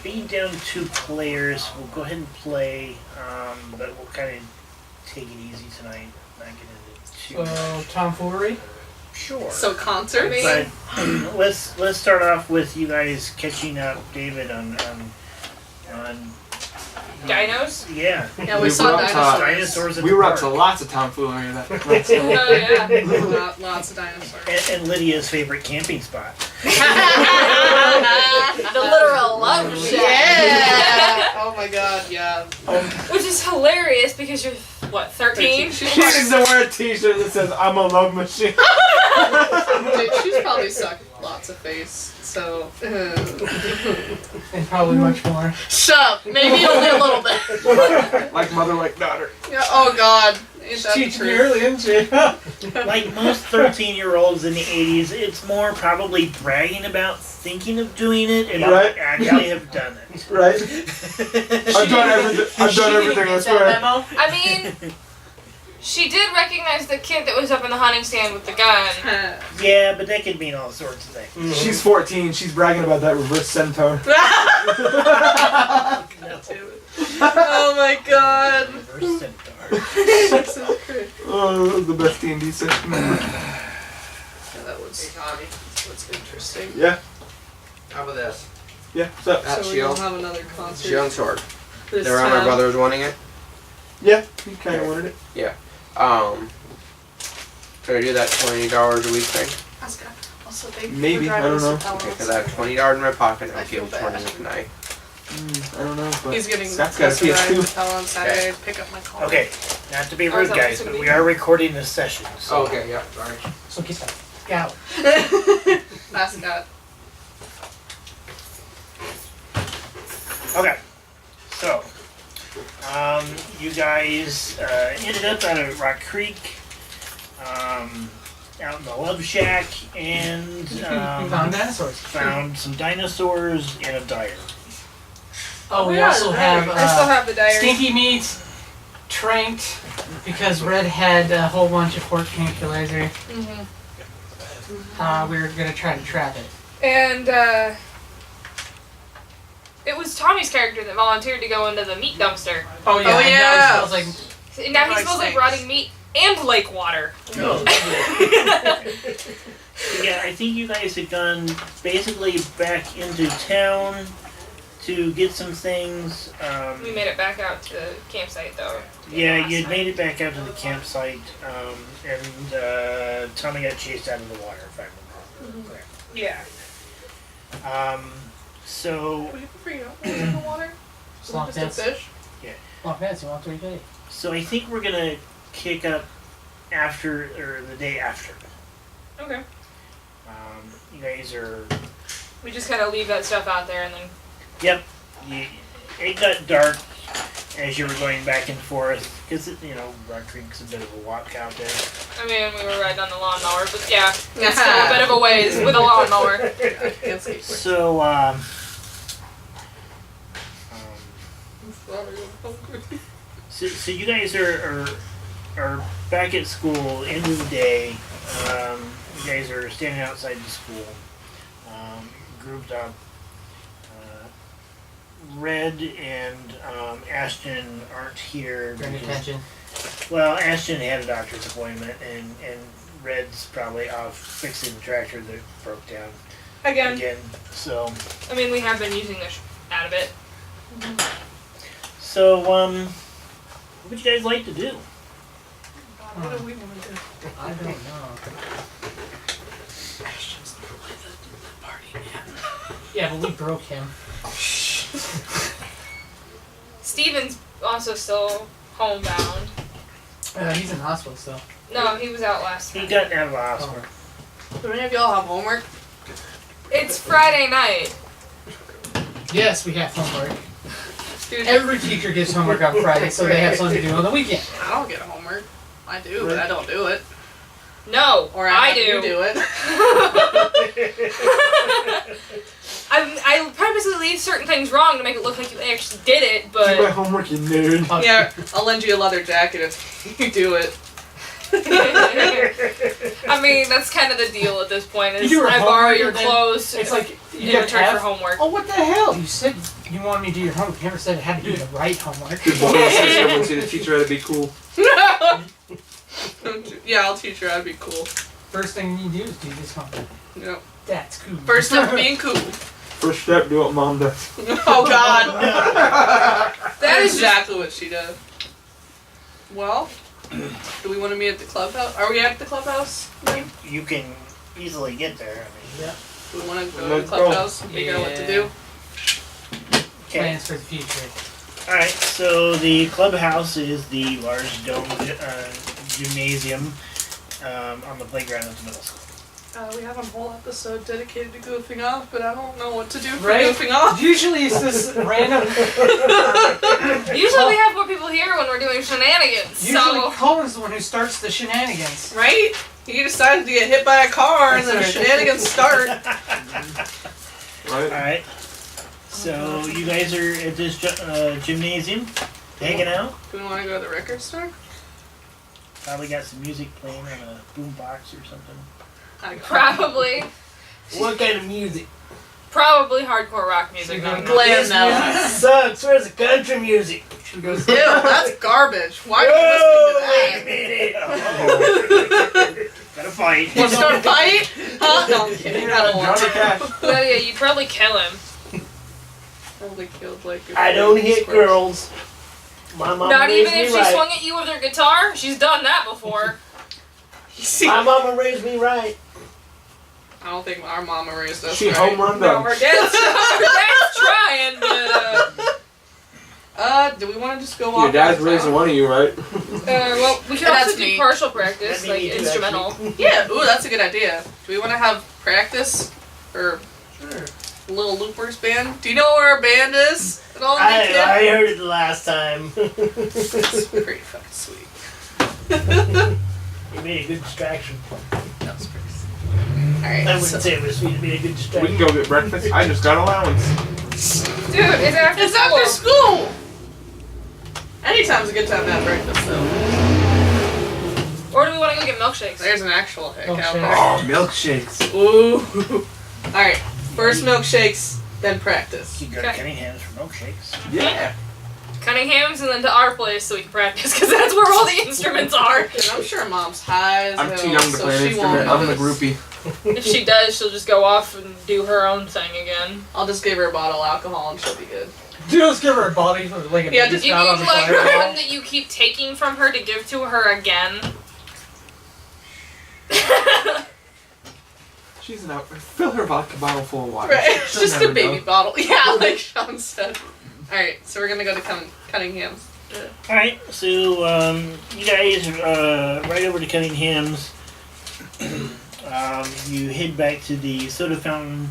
being down 2 players, we'll go ahead and play, but we'll kind of take it easy tonight. Not get into too much. Tomfoolery? Sure. So concert. But let's start off with you guys catching up, David, on dinos? Yeah. Yeah, we saw dinosaurs. We were up to lots of tomfoolery. Oh yeah, lots of dinosaurs. And Lydia's favorite camping spot. The literal love shack. Yeah. Oh my god, yeah. Which is hilarious because you're, what, 13? She needs to wear a t-shirt that says, I'm a love machine. Dude, she's probably sucked lots of face, so... And probably much more. Shut up! Maybe only a little bit. Like mother, like daughter. Yeah, oh god. Ain't that the Teaching me truth? early, isn't she? Like most 13-year-olds in the 80s, it's more probably bragging about thinking of doing it and Right. actually have done it. Right? I've done everything, I swear. I mean, she did recognize the kid that was up in the hunting stand with the gun. Yeah, but that could mean all sorts of things. She's 14, she's bragging about that reverse centaur. Oh my god. Reverse centaur. Oh, that was the best D&D session ever. Yeah, that was interesting. Yeah. How about this? Yeah, so. So we don't have another concert. Shield and sword. This Their other time. brothers wanting it? Yeah, you kind of wanted it. Yeah. Can I do that $20 a week thing? Oscar, also thank you Maybe, for I don't driving know. us to Okay, Palo because I have $20 in my pocket and I I'll give feel him bad. 20 tonight. I don't know, but He's getting Scott's got a us a ride to PS2. Palo on Saturday to pick up my car. Okay, not to be Oh, rude, is that guys, what but it's we gonna are recording this session. So. Oh, okay, yeah, sorry. So get that. Scout. Mascot. Okay, so you guys ended up out of Rock Creek, out in the Love Shack, and We found dinosaurs. found some dinosaurs and a dyer. Oh, we yeah, also have I still have the diary. stinky meat tranked because Red had a whole bunch of pork tranquilizer. We were gonna try to trap it. And, it was Tommy's character that volunteered to go into the meat dumpster. Oh yeah. Oh, and yeah. now it smells like And now he Like smells like snakes. rotting meat and lake water. Oh, yeah, I think you guys had gone basically back into town to get some things. We made it back out to the campsite, though. Yeah, you had made it back out to the campsite, and Tommy got chased out of the water, if I remember correctly. Yeah. So We figure out what's in the water? slop Just a dance. fish? Slop dance. You want 3K? So I think we're gonna kick up after, or the day after. Okay. You guys are. We just kind of leave that stuff out there and then... Yep. It got dark as you were going back and forth because Rock Creek's a bit of a walk out there. I mean, we were riding on the lawnmower, but yeah, it's still a bit of a ways with a lawnmower. So So you guys are back at school, end of the day. You guys are standing outside the school, grouped up. Red and Ashton aren't here. Bring because- attention. Well, Ashton had a doctor's appointment, and Red's probably off fixing the tractor that broke down again. So, I mean, we have been using the out of it. so what would you guys like to do? What do we want to do? I don't know. Ashton's the party man. Yeah, but we broke him. Steven's also still homebound. He's in hospital still. No, he was out last He night. got out of the hospital. Do any of y'all have homework? It's Friday night. Yes, we have homework. Dude, Every teacher gets homework on Friday, so they have something to do on the weekend. I don't get homework. I do, but I don't do it. No, Or I have do. you do it. I purposely leave certain things wrong to make it look like you actually did it, Do my but homework, you nerd. Yeah, I'll lend you a leather jacket if you do it. I mean that's kind of the deal at this point. Is You do her I borrow homework your and then clothes. It's like You in have return F? for homework. Oh, what the hell? You said you wanted me to do your homework. You never said it had to be the right homework. Good boy, your sister wants you to teach her how to be cool. Yeah, I'll teach her how to be cool. First thing you do is do this homework. Yep. That's cool. First step to being cool. First step, do what mom does. Oh God. That That is is exactly what she does. Well, do we want to meet at the clubhouse? Are we at the clubhouse? Then? You can easily get there. I mean, Do we want to go to the Let's go. clubhouse and figure out what to do? okay. Plans for the future. All right. So the clubhouse is the large dome gymnasium on the playground at the middle school. We have a whole episode dedicated to goofing off, but I don't know what to do for Right? goofing off. Usually it's this random. Usually we have more people here when we're doing shenanigans. Usually So Colin's the one who starts the shenanigans. Right? He decided to get hit by a car and then the shenanigans start. All Right? right. So you guys are at this gymnasium, hanging out. Do we want to go to the record store? Probably got some music playing on a boombox or something. probably What kind of music? hardcore rock music. Not Glam metal. Sucks. Where's the country music? She goes, Ew, that's garbage. Why are you Wait a listening to minute. Gotta fight. that? Want to start a fight? Huh? No, I'm kidding. I don't want Johnny to. Cash. Well, yeah, you'd probably kill him. Probably killed like. I don't hit girls. My mama Not raised even me if she right. swung at you with her guitar. She's done that before. See, My mama raised me right. I don't think our mama raised us. She right. home run No, down. her dad's trying, but Do we want to just go Your walk dad's around raising town? one of you, right? well, we can And also that's do me. partial practice, That'd be like me too, instrumental. Yeah, ooh, that's a good idea. Do we want to have practice? Or Little Loopers band? Do you know where our band is? At all, I Nick? heard it the last time. That's pretty fucking sweet. You made a good distraction. That was pretty sweet. Alright, I wouldn't say it was sweet. You made a good We distraction. can go get breakfast. I just got allowance. Dude, it's after It's school. after school! Anytime's a good time to have breakfast, though. Or do we want to go get milkshakes? There's an actual hick out Milkshake. there. Oh, milkshakes. Ooh. Alright, first milkshakes, then practice. You go to Okay. Cunningham's for milkshakes. Yeah. Cunningham's and then to our place so we can practice because that's where all the instruments are. And I'm sure Mom's high as I'm hell, too young to so play an she won't instrument. I'm the notice. groupie. If she does, she'll just go off and do her own thing again. I'll just give her a bottle of alcohol and she'll be good. just give her a body for like a Yeah, baby just You spout on need the like fire. one that you keep taking from her to give to her again. She's an out. Fill her vodka bottle full of water. Right, it's She'll just a never baby know. bottle. Yeah, like Sean said. Alright, so we're gonna go to Cunningham's. All right. So you guys right over to Cunningham's. You head back to the soda fountain.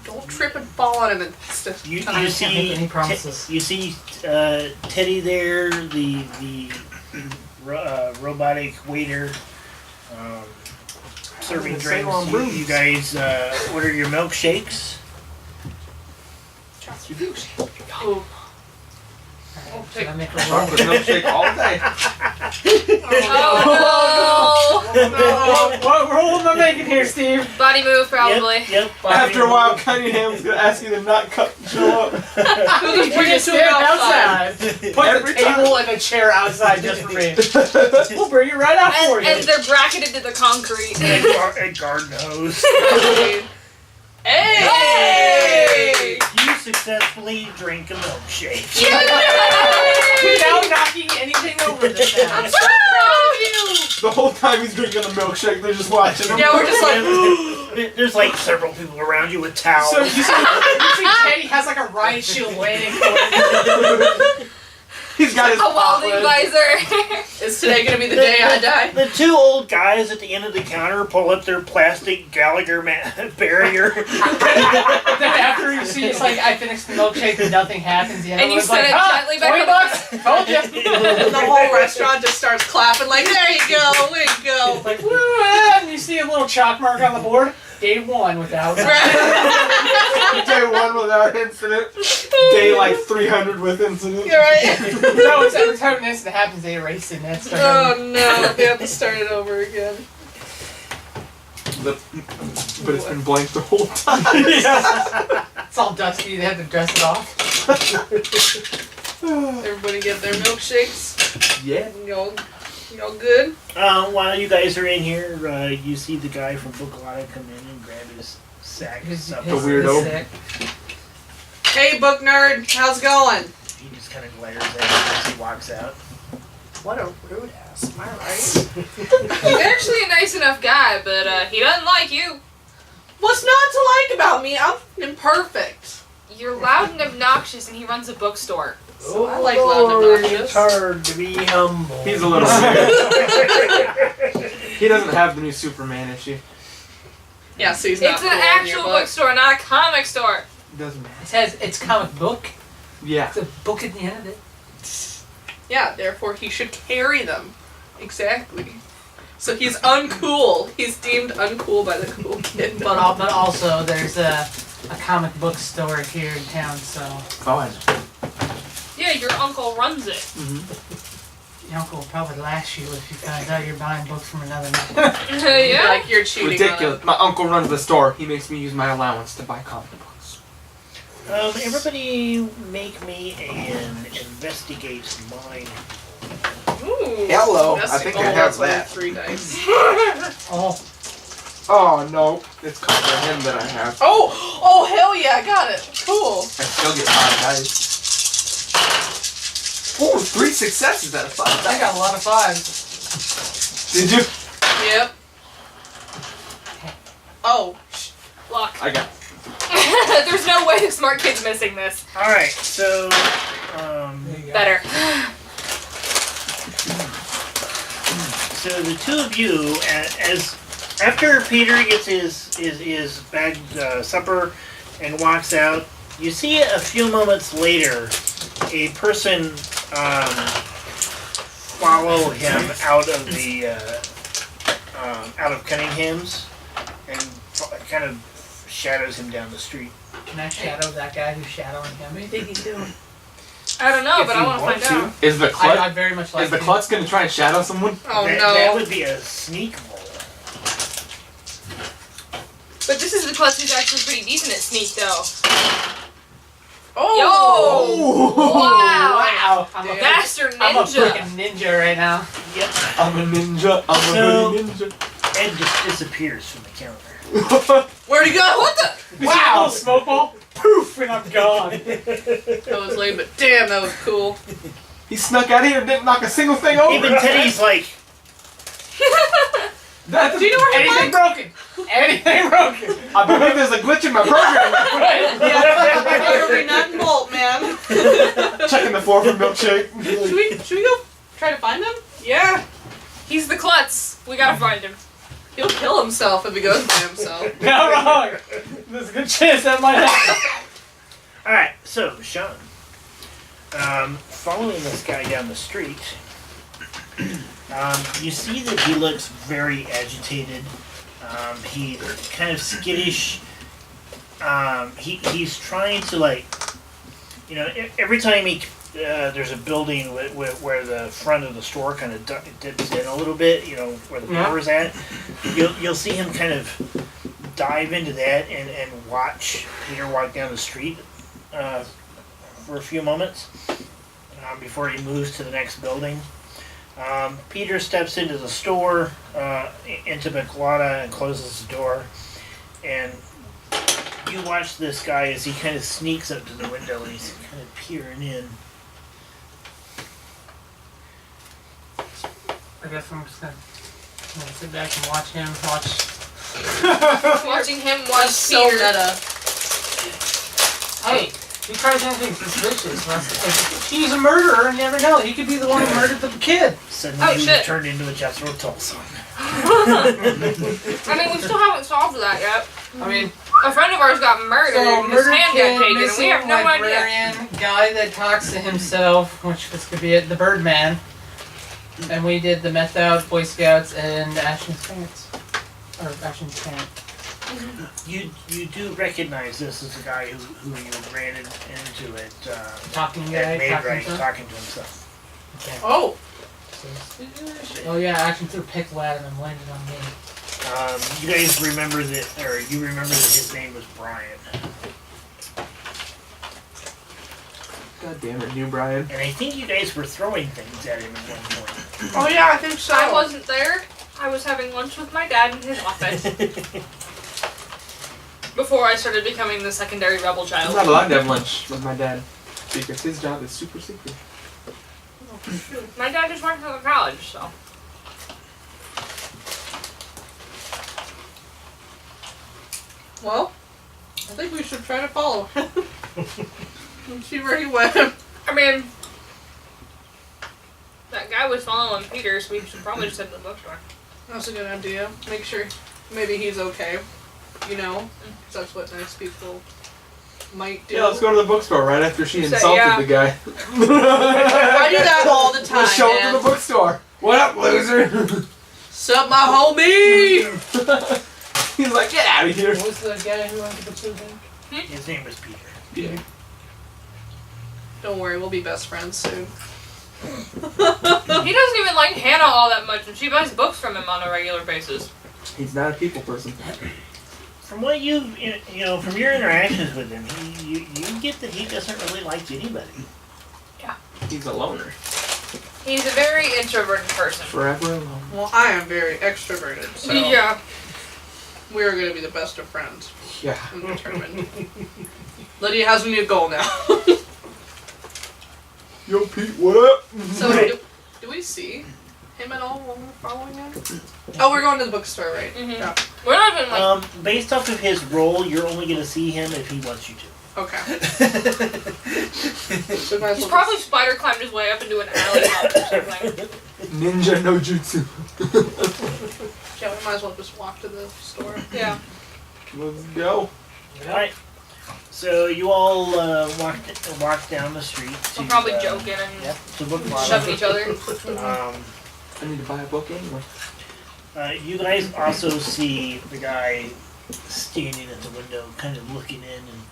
Don't trip and fall on it and stuff. You can't see make any promises. you see Teddy there, the robotic waiter serving gonna say on drinks. brooms. You guys order your milkshakes. Oh, Should I make a roll? Chocolate milkshake all day. Oh no! What role am I making here, Steve? Body move, probably. Yep. After a while, Cunningham's gonna ask you to not cut and show up. We'll just bring it to Stand him outside. outside. Put Every the table and a chair outside just for me. We'll bring it right out for you. And they're bracketed to the concrete. A garden hose. Hey! You successfully drink a milkshake. Without knocking anything over this time. The whole time he's drinking a milkshake, they're just watching him. Yeah, we're just like, There's like several people around you with towels. So you see Teddy has like a riot shield waiting for him. He's got his A welding spotlight. visor. is today gonna be the day I die? The two old guys at the end of the counter pull up their plastic Gallagher barrier. Then after you see it's like I finished the milkshake and nothing happens, the other And you one's set like, it gently back $20. Told you. And the whole restaurant just starts clapping like, there you go, way to go. Like, woo, and you see a little chalk mark on the board. Day 1 without. Day 1 without incident. Day like 300 with incident. You're right. No, it's every time an incident happens, they erase it and that's Oh no, they have to start it over again. But it's been blank the whole time. It's all dusty. They had to dress it off. Everybody get their milkshakes. Yeah. Y'all good? While you guys are in here, you see the guy from Bookalata come in and grab his sack. His- Stuff. his- weirdo. his sick. Hey, book nerd, how's it going? He just kind of glares at you as he walks out. What a rude ass. Am I right? He's actually a nice enough guy, but he doesn't like you. What's not to like about me? I'm imperfect. You're loud and obnoxious, and he runs a bookstore. So I like loud and Lord, obnoxious. it's hard to be humble. He's a little weird. He doesn't have the new Superman issue. Yeah, so he's not It's an cool in actual your book. bookstore, not a comic store. Doesn't matter. It says it's comic book. Yeah. It's a book at the end of it. Yeah, therefore he should carry them. Exactly. So he's uncool. He's deemed uncool by the cool kid. But also there's a comic book store here in town, so Oh, I know. Yeah, your uncle runs it. your uncle will probably lash you if he finds out you're buying books from another man. Yeah. Like you're cheating Ridiculous. My uncle runs the store. He makes me use my allowance to buy comic books. Everybody make me an investigate mine. on them. Ooh. Hello, That's I think I oh, have that's only that. 3 dice. Oh, Oh no, it's called for him that I have. Oh, hell yeah, I got it. Cool. I still get 5 dice. Oh, 3 successes out of 5 I dice. got a lot of 5s. Did you? Yep. Oh, Luck. I got. There's no way the smart kid's missing this. Alright, so, Better. so the two of you, as after Peter gets his bagged supper and walks out, you see a few moments later a person follow him out of the out of Cunningham's and kind of shadows him down the street. Can I shadow that guy who's shadowing him? What do you think he's doing? I don't know, If but I you want to want find out. Is the klutz? I'd very much like Is the to. klutz gonna try and shadow someone? oh that, no. that would be a sneak roll. But this is the klutz who's actually pretty decent at sneak, though. Oh. Wow. Wow! I'm a, Damn. Master I'm a ninja. freaking ninja right now. Yep. I'm a ninja. I'm So- a ninja. Ed just disappears from the counter. Where'd he go? What the? Wow! Smoke ball. Poof, and I'm gone. That was lame, but damn, that was cool. He snuck out of here and didn't knock a single thing over. Even Teddy's like, That's Do you know where he Anything broken? Anything broken? I believe there's a glitch in my program. Every nut and bolt, man. Checking the floor for milkshake. Should we go try to find him? Yeah. He's the klutz. We gotta find him. He'll kill himself if he goes by himself. Not wrong. There's a good chance that might happen. alright, so, Sean. Following this guy down the street, you see that he looks very agitated. He's kind of skittish. He's trying to, like, you know, every time there's a building where the front of the store kind of dips in a little bit, you know, where the power's at, you'll see him kind of dive into that and watch Peter walk down the street for a few moments before he moves to the next building. Peter steps into the store, into Bookalata, and closes the door. And you watch this guy as he kind of sneaks up to the window and he's kind of peering in. I guess I'm just gonna sit back and watch him watch. Watching him watch So Peter. meta. Hey, he tries anything suspicious. If he's a murderer, you never know. He could be the one who murdered the kid. Suddenly Oh, he shit. turned into a Jethro Tull song. I mean, we still haven't solved that yet. I mean, A friend of ours got murdered. so His murder hand kid, got taken, and we missing have no idea. librarian, guy that talks to himself, which this could be it, the Birdman. And we did the Meth Out, Boy Scouts, and Ashton's parents. Or Ashton's parent. You do recognize this as a guy who you ran into at Talking at guy, Maid talking Right, to him. talking to himself. Okay. Oh. Oh yeah, Ashton threw a pickle at him and landed on me. You guys remember that, or you remember that his name was Brian. God damn it, new Brian. And I think you guys were throwing things at him at one point. Oh yeah, I think so. I wasn't there. I was having lunch with my dad in his office before I started becoming the secondary rebel I'm child. not allowed to have lunch with my dad because his job is super secret. My dad just worked at the college, so. Well, I think we should try to follow him and see where he went. I mean, that guy was following Peter, so we should probably just head to the bookstore. That's a good idea. Make sure maybe he's okay. You know, 'cause that's what nice people might do. Yeah, let's go to the bookstore right after she So, insulted yeah. the guy. I do that all the time, Let's show him man. to the bookstore. What up, loser? Sup, my homie? He's like, get out of here. What was the guy who wanted to pursue him? His name was Peter. Yeah. Don't worry, we'll be best friends soon. He doesn't even like Hannah all that much, and she buys books from him on a regular basis. He's not a people person. From what you know, from your interactions with him, you get that he doesn't really like anybody. He's a loner. He's a very introverted person. Forever alone. Well, I am very extroverted, so Yeah. we're gonna be the best of friends. Yeah. I'm determined. Lydia has a new goal now. Yo, Pete, what up? So, do we see him at all when we're following him? Oh, we're going to the bookstore, right? Mhm. Yeah. We're not even like. Based off of his role, you're only going to see him if he wants you to. Okay. So might as He's well probably spider climbed his way up into an alley or something. Ninja no jutsu. yeah, we might as well just walk to the store. Yeah. Let's go. Alright. So you all walk down the street to... We're probably joking and Yep, to Book shoving each other. I need to buy a book anyway. You guys also see the guy standing at the window, kind of looking in, and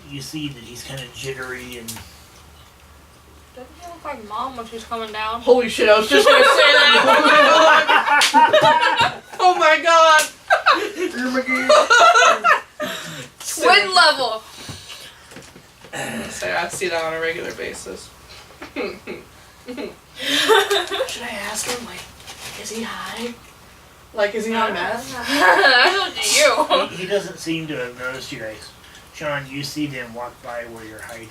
you see that he's kind of jittery and... Doesn't he look like Mom when she's coming down? Holy shit, I was just gonna say that! Oh my god! Twin level! So I see that on a regular basis. Should I ask him, like, is he high? Like, is he on meth? That's up to you. He doesn't seem to have noticed you guys. Sean, you see them walk by where you're hiding.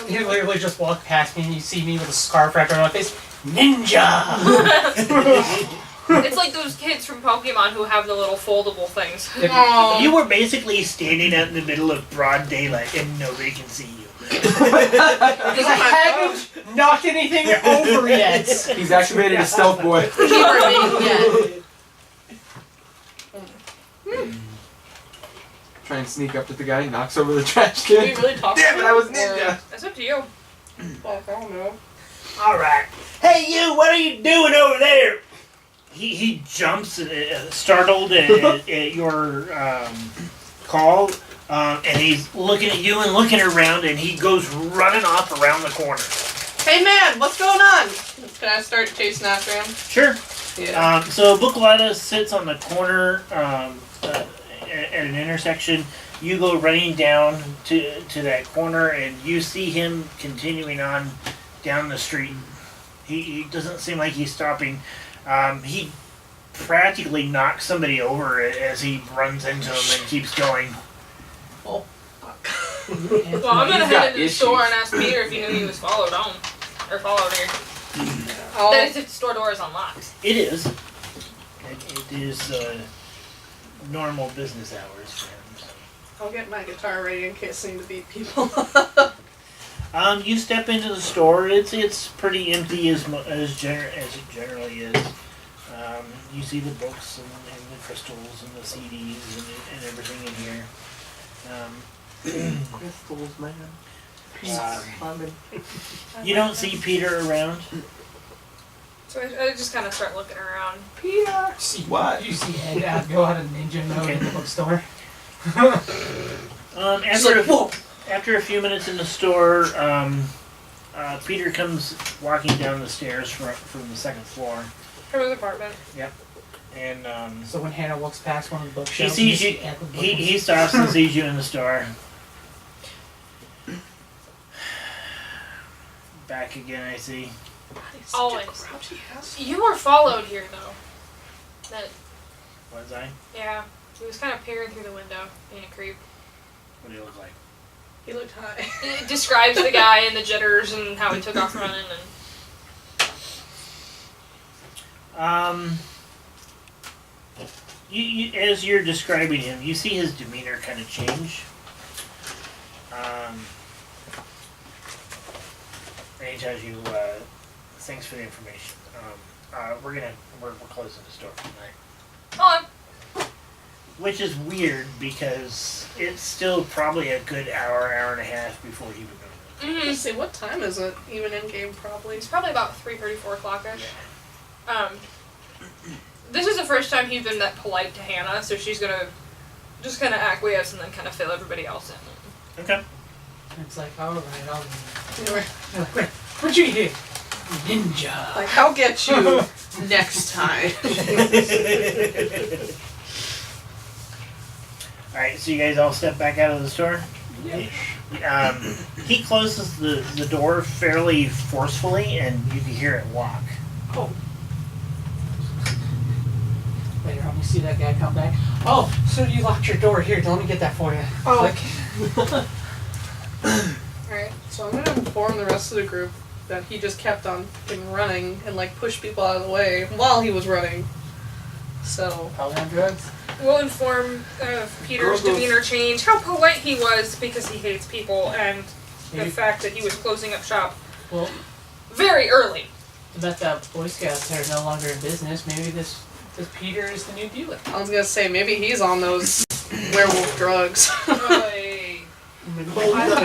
You literally just walk past me and you see me with a scarf wrapped around my face. Ninja! It's like those kids from Pokemon who have the little foldable things. Aw. You were basically standing out in the middle of broad daylight and nobody can see you. Because I haven't knocked anything over yet. He's activated his stealth boy. Try and sneak up to the guy, he knocks over the trash Did we can. really talk Damn to it, him? I was Or- ninja. That's up to you. Fuck, I don't know. Alright. Hey you, what are you doing over there? He jumps startled at your call, and he's looking at you and looking around, and he goes running off around the corner. Hey man, what's going on? Can I start chasing after him? Sure. Yeah. So Bookletta sits on the corner at an intersection. You go running down to that corner, and you see him continuing on down the street. He doesn't seem like he's stopping. He practically knocks somebody over as he runs into him and keeps going. Oh, fuck. Well, I'm gonna He's got head into the store and ask Peter if he knew he was followed home. Or followed here. I'll, That is if the store door is unlocked. It is. It is normal business hours for him. So. I'll get my guitar ready in case I need to beat people. You step into the store. It's pretty empty as it generally is. You see the books and the crystals and the CDs and everything in here. Crystals, man. You don't see Peter around. So I just kind of start looking around. Peter! See What? You see head out, go out of ninja mode in the bookstore. After a few minutes in the store, Peter comes walking down the stairs from the second floor. From his apartment. And So when Hannah walks past one of the he bookshelves, sees you. just act with He stops and sees you in the store. Back again, I see. Always. Grouchy ass. You were followed here, though. That, Was I? yeah. He was kind of peering through the window, being a creep. What do you look like? He looked high. It describes the guy and the jitters and how he took off running and... You as you're describing him, you see his demeanor kind of change. And he tells you, thanks for the information. We're closing the store tonight. Oh, Which is weird because it's still probably a good hour and a half before he would go. Let's see, what time is it? Even in game, probably. It's probably about 3:30, 4 o'clock-ish. This is the first time he's been that polite to Hannah, so she's gonna just kind of acquiesce and then kind of fill everybody else in. Okay. It's like, alright, I'll Anyway, what you here? Ninja. like, I'll get you next time. Alright, so you guys all step back out of the store? He closes the door fairly forcefully and you can hear it lock. Oh. Later on, we see that guy come back. Oh, so you locked your door here. Let me get that for you. Oh. Click. Alright, so I'm gonna inform the rest of the group that he just kept on fucking running and like pushed people out of the way while he was running. So, Probably on drugs. We'll inform Peter's demeanor change, how polite he was because he hates people, and the Maybe. fact that he was closing up shop Well, very early. I bet that Boy Scouts are no longer in business. Maybe this Peter is the new dealer. I was gonna say, maybe he's on those werewolf drugs. I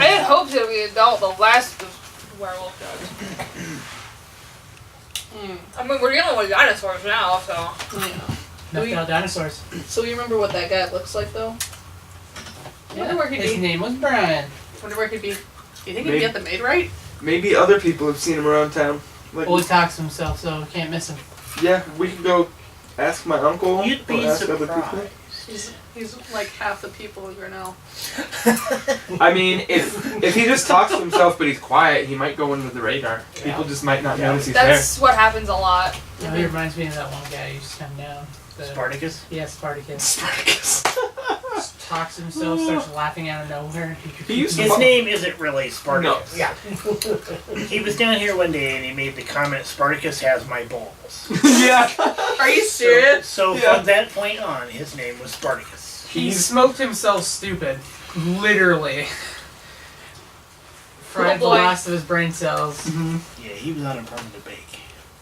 had hoped that we had dealt the last of werewolf drugs. I mean, we're dealing with dinosaurs now, so... Yeah. Knocked out dinosaurs. So you remember what that guy looks like, though? Wonder where he'd His be. name was Brian. Wonder where he'd be. Do you think he'd Maybe. be at the maid right? Maybe other people have seen him around town. Like, Well, he talks to himself, so we can't miss him. yeah, we can go ask my uncle You'd or be ask other people. surprised. He's like half the people in Grinnell. I mean, if he just talks to himself but he's quiet, he might go under the radar. People just might not notice he's That's what happens a lot. You know, he reminds me of that one guy who used to come down. The, Spartacus? Yeah, Spartacus. Spartacus. Just talks to himself, starts laughing out of nowhere. He used to His name isn't really Spartacus. No. Yeah. He was down here one day and he made the comment, Spartacus has my balls. Yeah. Are you serious? So Yeah. from that point on, his name was Spartacus. He smoked himself stupid. Literally. Fried the boy. last of his brain cells. Yeah, he was on a permanent bake.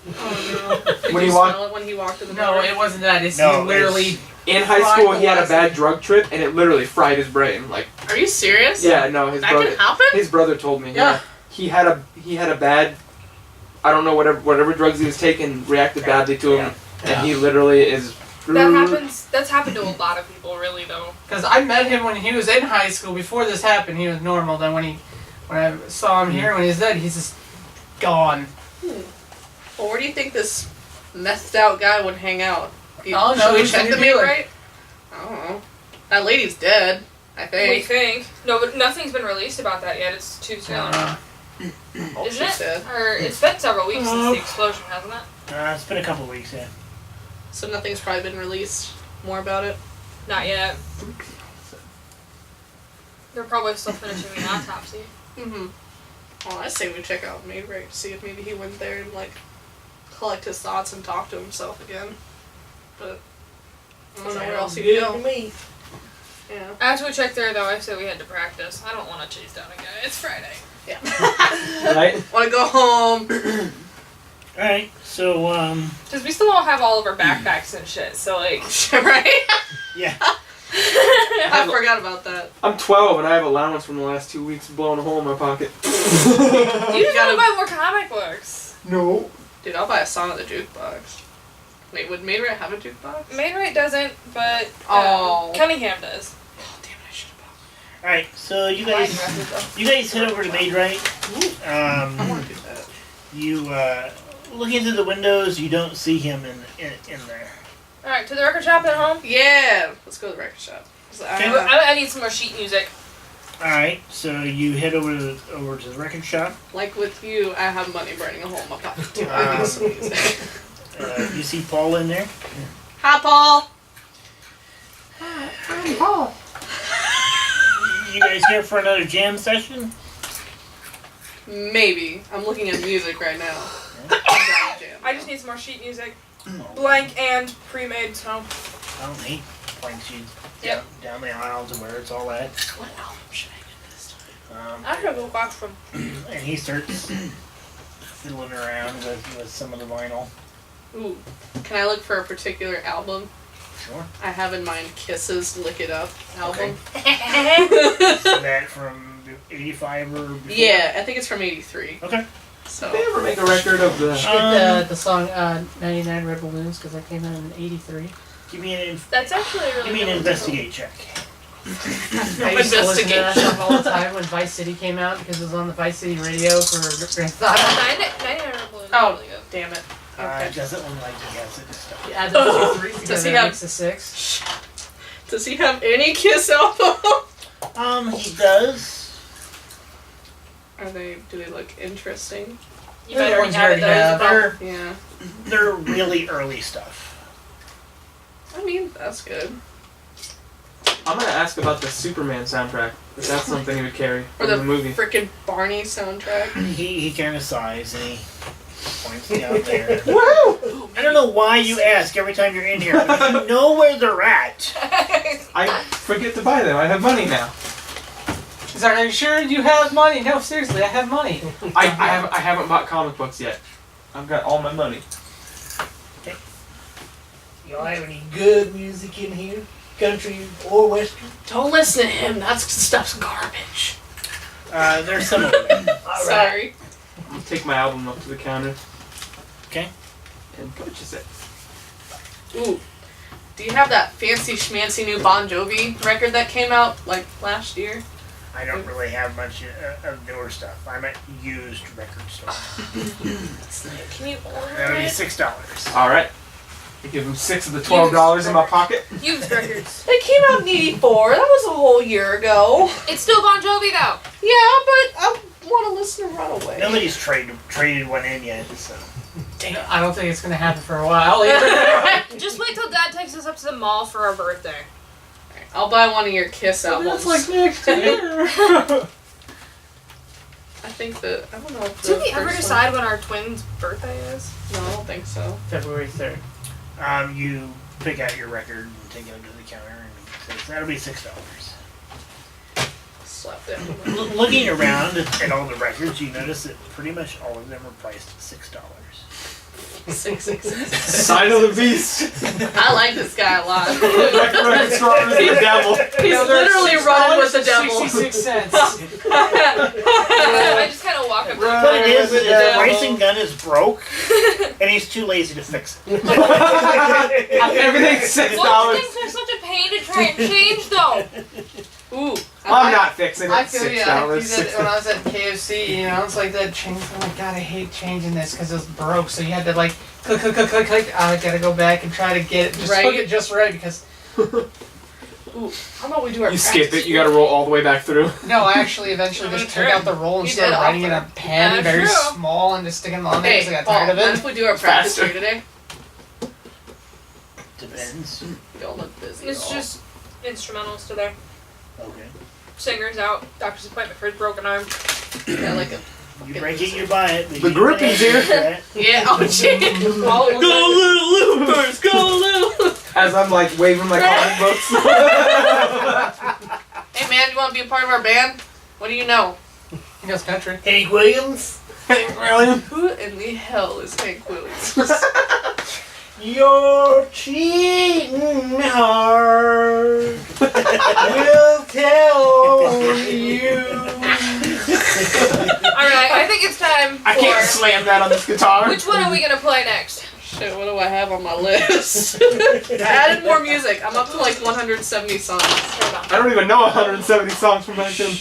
Oh no. Did When you he walked- smell it when he walked in the No, door? it wasn't that. It's No, he literally. In high school, he had a bad drug trip and it literally fried his brain. Like, Are you serious? yeah, no, his That brother. can happen? His brother told me. Yeah. He had a bad. I don't know whatever drugs he was taking reacted badly to him, and he literally is. That happens. That's happened to a lot of people, really, though. Because I met him when he was in high school. Before this happened, he was normal. Then when I saw him here when he's dead, he's just gone. Well, where do you think this methed out guy would hang out? Oh, no, Should we he's check the the new maid dealer. right? I don't know. That lady's dead, I We think. think. No, but nothing's been released about that yet. It's too soon. Oh, Isn't she's it? dead. Or it's been several weeks since the explosion, hasn't it? It's been a couple of weeks, yeah. So nothing's probably been released more about it. Not yet. They're probably still finishing the autopsy. Mm-hmm. Well, I say we check out Maid Right to see if maybe he went there and like collect his thoughts and talk to himself again. But I don't know where else he'd go. me. Yeah. After we checked there, though, I said we had to practice. I don't want to chase down a guy. It's Friday. Yeah. Right? Want to go home? Alright, so, Because we still don't have all of our backpacks and shit, so, like... Right? yeah. I forgot about that. I'm 12 and I have allowance from the last 2 weeks blowing a hole in my pocket. You just gotta- gotta buy more comic books. No. Dude, I'll buy a Song of the Jukebox. Wait, would Maid Right have a jukebox? Maid Right doesn't, but Oh. Cunningham does. Oh, damn it, I should have bought Alright, so you Mine guys dresses, though. head over to Maid Right. I want to do that. You looking through the windows, you don't see him in there. Alright, to the record shop at home. Yeah, let's go to the record shop. 'Cause I need some more sheet music. All right, so you head over to the record shop. like with you, I have money burning a hole in my pocket too. I Um, need some music. You see Paul in there. Hi, Paul. I'm Paul. You guys here for another jam session? Maybe. I'm looking at music right now. I'm down to jam. I just need some more sheet music. Blank and pre-made, so. I don't hate playing sheets Yep. down the aisle to where it's all at. What album should I get this time? I should go watch them. And he starts fiddling around with some of the vinyl. Ooh. Can I look for a particular album? Sure. I have in mind Kiss's Lick It Up album. Is that from '85 or before? Yeah, I think it's from '83. Okay. So Did they ever make a record of the? The song 99 Red Balloons because that came out in '83. Give me an That's actually a really give me an good one. investigate check. I used to listen to that stuff all the time when Vice City came out because it was on the Vice City radio for Grand Theft Auto. 99 Red Balloons is Oh. really good. damn it. It Okay. doesn't look like he has it and stuff. You add the 2 3 Does together, he it have- makes a 6. Does he have any Kiss album? He does. Do they look interesting? You They're might the already ones you have it already though. have. They're Yeah. they're really early stuff. I mean, that's good. I'm gonna ask about the Superman soundtrack. If that's something he would carry Or from the the movie. frickin' Barney soundtrack. He kind of sighs and he points down there. Woohoo! I don't know why you ask every time you're in here. Because you know where they're at. I forget to buy them. I have money now. He's like, are you sure you have money? No, seriously, I have money. I haven't bought comic books yet. I've got all my money. Y'all have any good music in here? Country or western? Don't listen to him. That stuff's garbage. There's some of them. Sorry. I'm gonna take my album up to the counter. Okay. And purchase it. Ooh. Do you have that fancy schmancy new Bon Jovi record that came out like last year? I don't really have much of newer stuff. I'm at used record store. Can you order That would be it? $6. Alright. I give him $6 of the $12 in my pocket. Used records. It came out in '84. That was a whole year ago. It's still Bon Jovi though. Yeah, but I want to listen to Runaway. Nobody's traded one in yet, so. I don't think it's going to happen for a while either. Just wait till Dad takes us up to the mall for our birthday. I'll buy one of your Kiss albums. That's like next year. I think that I don't know if Did we the ever first decide when our twins' birthday is? one- No, I don't think so. February 3rd. You pick out your record and take it up to the counter, and that'll be $6. Slap that. Looking around at all the records, you notice that pretty much all of them are priced at $6. 666. Sign of the beast. I like this guy a lot. Record store is the devil. He's literally running with the devil. 66 cents. I just kind of walk up to What it is, with the the devil. racing gun is broke, and he's too lazy to fix it. Everything's $6. What things are such a pain to try and change though? Ooh. I'm not fixing it. I feel you. I $6. feel that when I was at KFC, you know, it's like that change. Oh my god, I hate changing this because it's broke. So you had to like click. I gotta go back and try to get it, just Right. hook it just right because Ooh. How about we do our You skip practice it. You gotta roll all the way back through. no, I actually eventually I'm just gonna took try. out the roll and You started did writing in a offer. pen, That's very true. small, and just sticking them on there Hey, because I got Paul, tired of mind it. if we do our practice Faster. here today? Depends. Y'all look busy. It's at all. just instrumentals to there. Okay. Singer's out. Doctor's appointment for his broken arm. Yeah, like a. You break it, you buy it. but The you groupie's here. that. Yeah. Oh shit. Little Loopers, go Little. As I'm like waving my comic books. Hey man, you want to be a part of our band? What do you know? He goes country. Hank Williams? William. Who in the hell is Hank Williams? Your cheating heart will tell you. Alright, I think it's time I can't for. slam that on this guitar. Which one are we gonna play next? Shit, what do I have on my list? I added more music. I'm up to like 170 songs. I don't even know 170 songs from back then.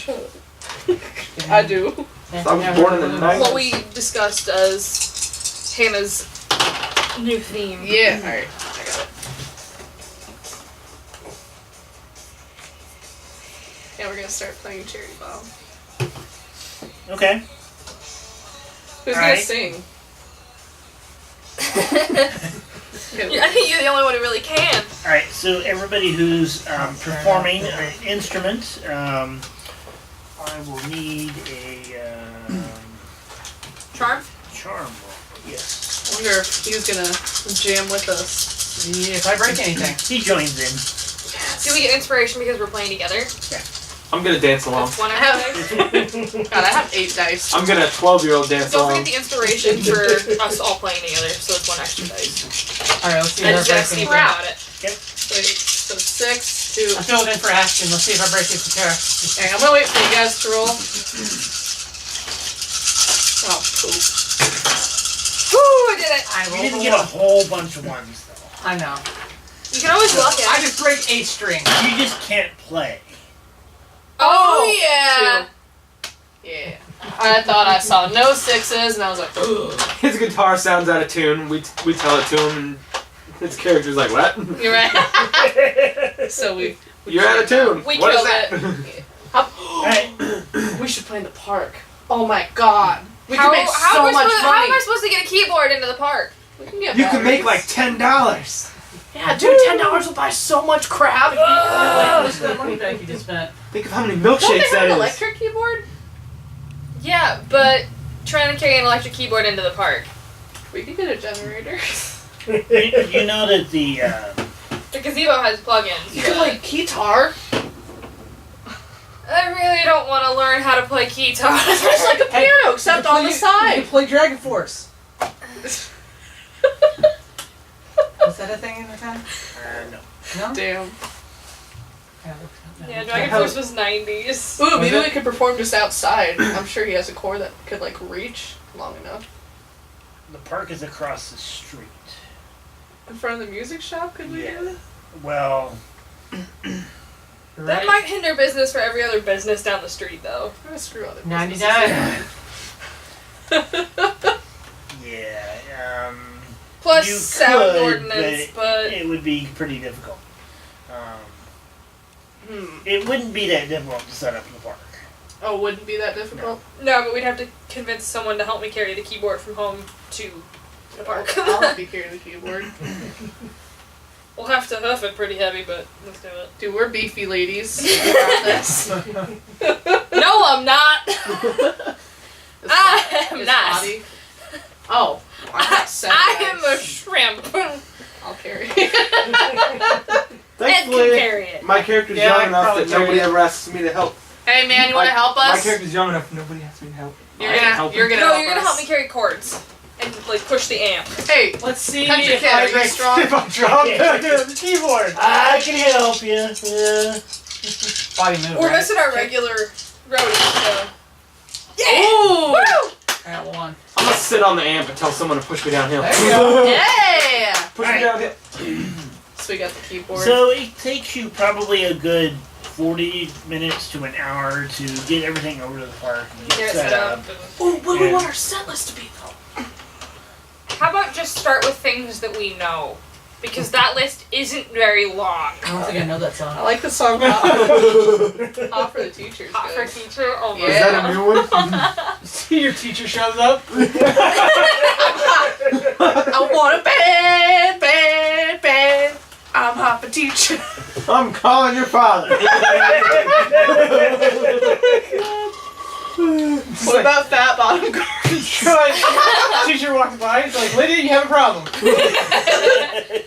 I do. I was born in the 90s. What we discussed as Hannah's new theme. Yeah. All right. I got it. Yeah, we're gonna start playing Cherry Bomb. Okay. Who's All gonna right. sing? I think you're the only one who really can. All right. So everybody who's performing an instrument, I will need a Charm? charm roll. Yes. I wonder if he's gonna jam with us. See if I break anything. He joins in. Do we get inspiration because we're playing together? I'm gonna dance along. That's one I have- extra. God, I have 8 dice. I'm gonna 12-year-old dance Don't along. forget the inspiration for us all playing together, so it's 1 extra dice. Alright, let's see And if I break Jesse anything. about it. Wait, so 6, 2. I'm filled in for action. Let's see if I break this guitar. Okay, I'm gonna wait for you guys to roll. Oh, poop. Woo! I did it! I You rolled didn't a get a one. whole bunch of ones though. I know. You can always luck it. I just break 8 strings. You just can't play. Oh, yeah! Yeah. I thought I saw no 6s, and I was like, ugh. His guitar sounds out of tune. We tell it to him, and his character's like, "What? You're right. So we You're out of tune. We What is killed that?" Alright. we should play in the park. Oh my god. We How, can make how so am I much supposed, How am I money. supposed to get a keyboard into the park? We can get You can make like batteries. $10. Yeah, dude, $10 will buy so much crap. What's the money back you just spent? Think of how many Don't they milkshakes have that an is. electric keyboard? Yeah, but trying to carry an electric keyboard into the park. We could get a generator. You know that the The gazebo has plugins. You but could play guitar. I really don't want to learn how to play guitar. It's like a piano, except on the You side. play Dragon Force. Was that a thing in the time? no. No? Damn. Yeah, Dragon Force was 90s. Ooh, maybe Was it? we could perform just outside. I'm sure he has a cord that could like reach long enough. The park is across the street. In front of the music shop, could we Yeah. do that? Well, That might hinder business for every other business down the street, though. I'm gonna screw other 99. yeah. Plus You sound could, ordinance, but it would be pretty difficult. Hmm. It wouldn't be that difficult to set up in the park. Oh, wouldn't be that difficult? no, but we'd have to convince someone to help me carry the keyboard from home to the park. I'll help you carry the keyboard. We'll have to hoof it pretty heavy, but let's do it. Dude, we're beefy ladies. We got this. No, I'm not. This I am this not. body. Oh, I got set I am a guys. shrimp. I'll carry. Ed can Thankfully, carry it. my character's Yeah, I young enough probably that nobody carry it. ever asks me to help. Hey man, you want to help My us? character's young enough, nobody asks me to help. You're I can gonna, help you're him. gonna No, help you're gonna us. help me carry cords and like push the amp. Hey, Let's see Country if kid, I are you break. strong? If I drop the keyboard. I can help you. Yeah. Body move. We're right? missing our regular roadie, so. Ooh! Woo! I got 1. I'm gonna sit on the amp and tell someone to push me downhill. There you go. Yeah! Push Alright. me downhill. So we got the keyboard. So it takes you probably a good 40 minutes to an hour to get everything over to the park and Get get it set up. Ooh, what do we Yeah. want our set list to be though? How about just start with things that we know? Because that list isn't very long. I don't think I know that I song. like the song Hot for the Teacher's Hot for good. teacher? Oh my Is Yeah. that a new one? See, your teacher shows up. I want a band, band, band. I'm hot for teacher. I'm calling your father. What about fat bottom girls? Teacher walks by. He's like, "Lydia, you have a problem."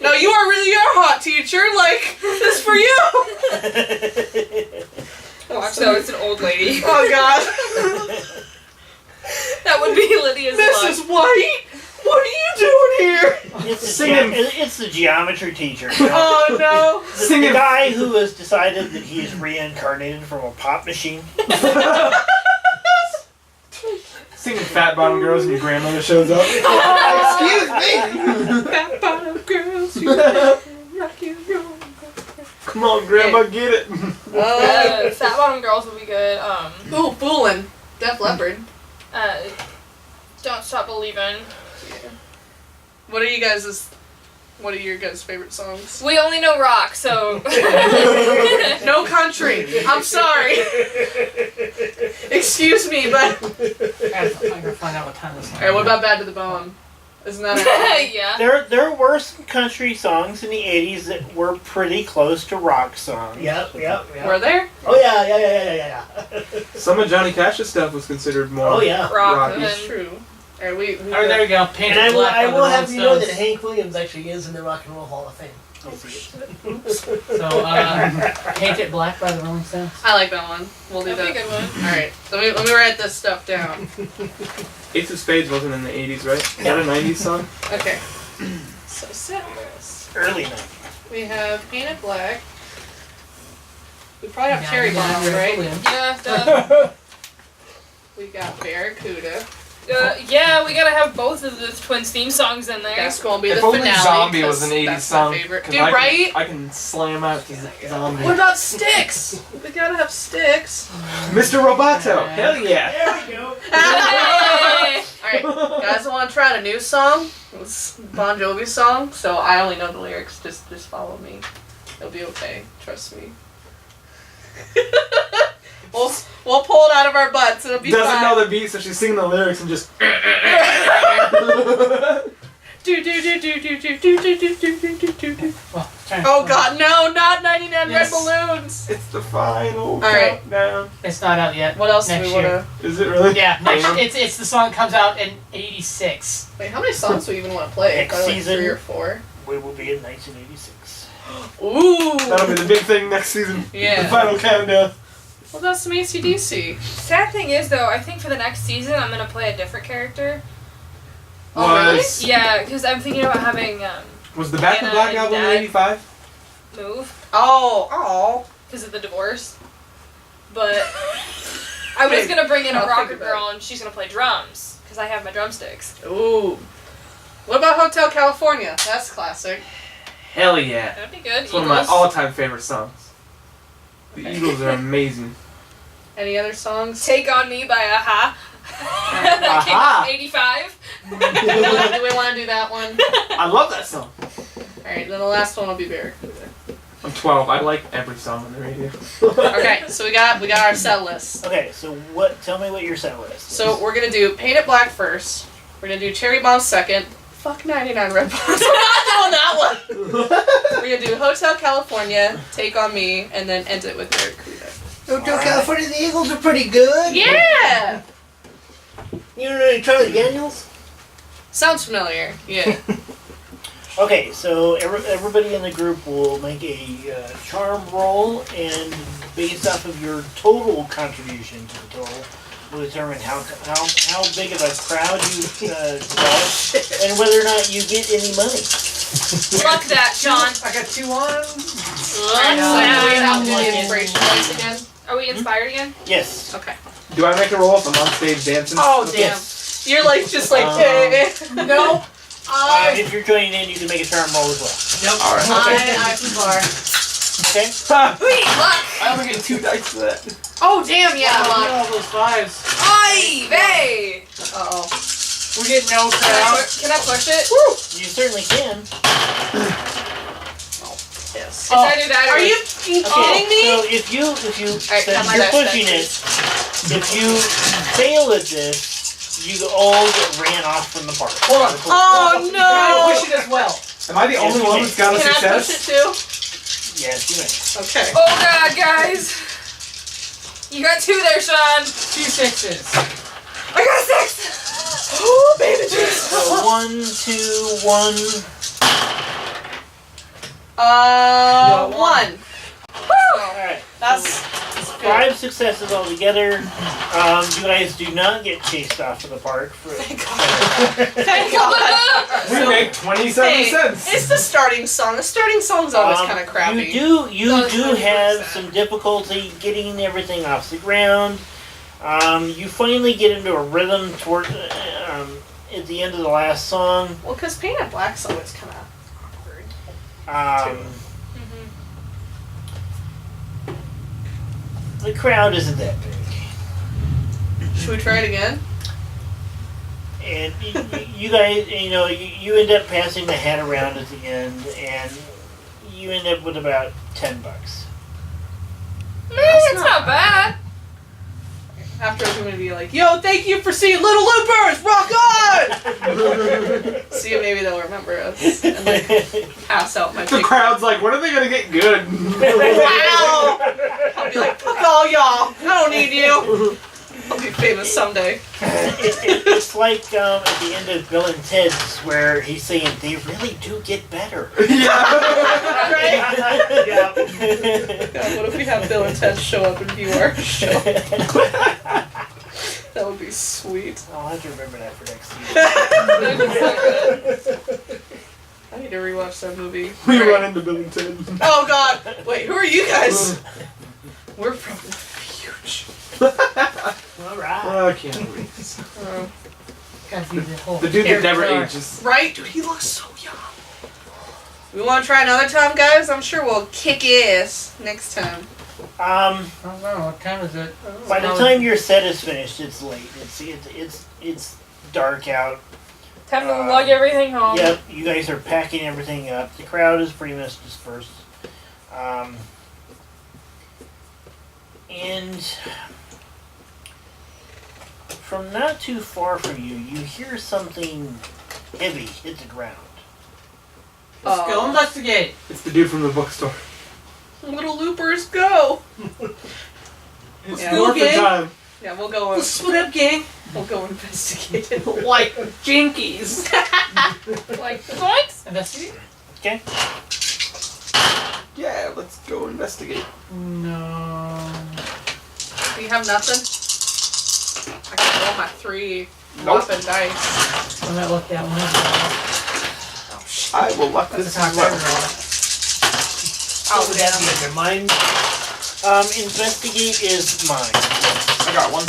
No, you are really your hot teacher. Like, this is for you. Watch though, it's an old lady. Oh God. That would be Lydia's luck. Mrs. White, what are you doing here? It's the, Singing. it's the geometry teacher. Oh no. The, the guy who has decided that he is reincarnated from a pop machine. Singing Fat Bottom Girls and your grandmother shows up. Excuse me. Fat bottom girls, you rock and roll. Come on, Grandma, get it. Fat Bottom Girls would be good. Ooh, Foolin'. Def Leppard. Don't Stop Believing. What are your guys' favorite songs? We only know rock, so. No country. I'm sorry. Excuse me, but. I'm gonna find out what time this is. Alright, what about Bad to the Bone? Isn't that a Yeah. There were some country songs in the 80s that were pretty close to rock songs. Yep. Were there? Oh yeah. Some of Johnny Cash's stuff was considered more. Oh yeah. Rock. Rock. And That's then, true. Alright, we Oh, there we go. Painted And Black I by the will Rolling have you know that Stones. Hank Williams actually is in the Rock and Roll Hall of Fame. I'll see it. So, Painted Black by the Rolling Stones. I like that one. We'll do that'd be a that. good one. Alright, let me write this stuff down. Ace of Spades wasn't in the 80s, right? Is that a 90s song? Okay. So set list. Early 90s. We have Painted Black. We probably have Yeah, Cherry yeah, Bomb, Red right? Balloon. Yeah, duh. We got Barracuda. Yeah, we gotta have both of the Twins theme songs in there. That's gonna be If the only finale. Zombie was 'cause an 80s that's song. my favorite. 'cause Dude, I can- right? I can slam out to Zombie. What about Sticks? We gotta have Sticks. Mr. Roboto. Hell yeah. There we go. Hey! Alright, guys, I want to try out a new song. It's Bon Jovi song, so I only know the lyrics. Just follow me. It'll be okay. Trust me. we'll pull it out of our butts. It'll be Doesn't fine. know the beat, so she's singing the lyrics and just. Well, turn- Oh God, no! Not 99 Yes. red balloons. It's the final right. countdown. It's not out yet. What else Next do we year. wanna? Is it really? Yeah, next, Damn. it's the song that comes out in '86. Wait, how many songs do we even want to play? Next Probably season. 3 or 4. We will be in 1986. Ooh. That'll be the big thing next season. Yeah. The final countdown. Well, that's some AC/DC. Sad thing is, though, I think for the next season I'm gonna play a different character. Oh, really? Was Yeah, because I'm thinking about having was the Back in Anna Black and album in Dad. '85? move Oh. because of the divorce, but I was gonna bring in a I'll think rocker about girl and she's gonna play drums because I have my drumsticks. Ooh. What about Hotel California? That's classic. Hell yeah. That'd be good. It's one of my Eagles. all-time favorite songs. The Okay. Eagles are amazing. Any other songs? Take on Me by Aha. That came Aha. out in '85. Do we want to do that one? I love that song. Alright, then the last one will be Barracuda. I'm 12. I like every song on the radio. Okay, so we got our set list. Okay, so tell me what your set list is. So we're gonna do Paint It Black first. We're gonna do Cherry Bomb second. Fuck 99 Red Balloons. We're not doing that one. We're gonna do Hotel California, Take on Me, and then end it with Barracuda. Hotel California, the Eagles are pretty good. Yeah. You know any Charlie Daniels? Sounds familiar. Yeah. Okay, so everybody in the group will make a charm roll, and based off of your total contribution to the total, will determine how big of a crowd you develop, and whether or not you get any money. Fuck that, Sean. I got 2 on. Alright, so now we have to do the inspiration points again. Are we inspired again? Yes. Okay. Do I make a roll if I'm on stage dancing? Oh damn. Yes. You're like just like No. If you're joining in, you can make a charm roll as well. Nope. Alright. I bar. Okay. I only get 2 dice for that. Oh damn, yeah. Look Look. at all those fives. Ay, vey! Uh-oh. We're getting no crowd. Can I push it? You certainly can. Yes. If I do that, Are you Okay. kidding me? So if you Alright, since come on, you're that's pushing it, if you fail at this, you all get ran off from the park. Hold on. Oh Can I no! push it as well? Am I the Yes, only you one may. who's got a Can I success? push it too? Yes, you may. Okay. Oh god, guys! You got 2 there, Sean. 2 6s. I got 6. Oh baby Jesus. So 1, 2, 1. One. Alright. That's 5 successes altogether. You guys do not get chased off of the park. Thank God. We make 27 Hey, cents. it's the starting song. The starting song's always kind of crappy. You Those do really have sad. some difficulty getting everything off the ground. You finally get into a rhythm toward at the end of the last song. Well, because Paint It Black's always kind of awkward. The crowd isn't that big. Should we try it again? And you guys, you end up passing the hat around at the end, and you end up with about $10. It's not bad. Afterwards, we're gonna be like, "Yo, thank you for seeing Little Loopers, rock on!" See if maybe they'll remember us and like pass out my. The crowd's like, when are they gonna get good? Wow! I'll be like, "Fuck all y'all! I don't need you." I'll be famous someday. It's like at the end of Bill and Ted's where he's saying they really do get better. Yeah. Right? Yeah. God, what if we have Bill and Ted show up and view our show? That would be sweet. I'll have to remember that for next season. I need to rewatch that movie. We Alright. run into Bill and Ted. Oh God! Wait, who are you guys? We're probably huge. Alright. Oh, Keanu Reeves. Gotta do the whole The dude that never character. ages. Right? Dude, he looks so young. We want to try another time, guys? I'm sure we'll kick ass next time. I don't know, what time is it? By the time your set is finished, it's late. It's dark out. Time to lug everything home. Yep, you guys are packing everything up. The crowd is pretty much dispersed. And from not too far from you, you hear something heavy hit the ground. Let's go investigate. It's the dude from the bookstore. Little Loopers, go! It's Yeah. morphin' Okay. time. Yeah, we'll go. Let's split up, gang. We'll go investigate it. Like jinkies. Like, zoinks! Investigate? Okay? Yeah, let's go investigate. No. Do you have nothing? I can roll my 3 Nope. whopping dice. I might look that one up. Oh shit! I will luck That's this a top as well. Oh Would that be damn! in your mind? Investigate is mine. I got one.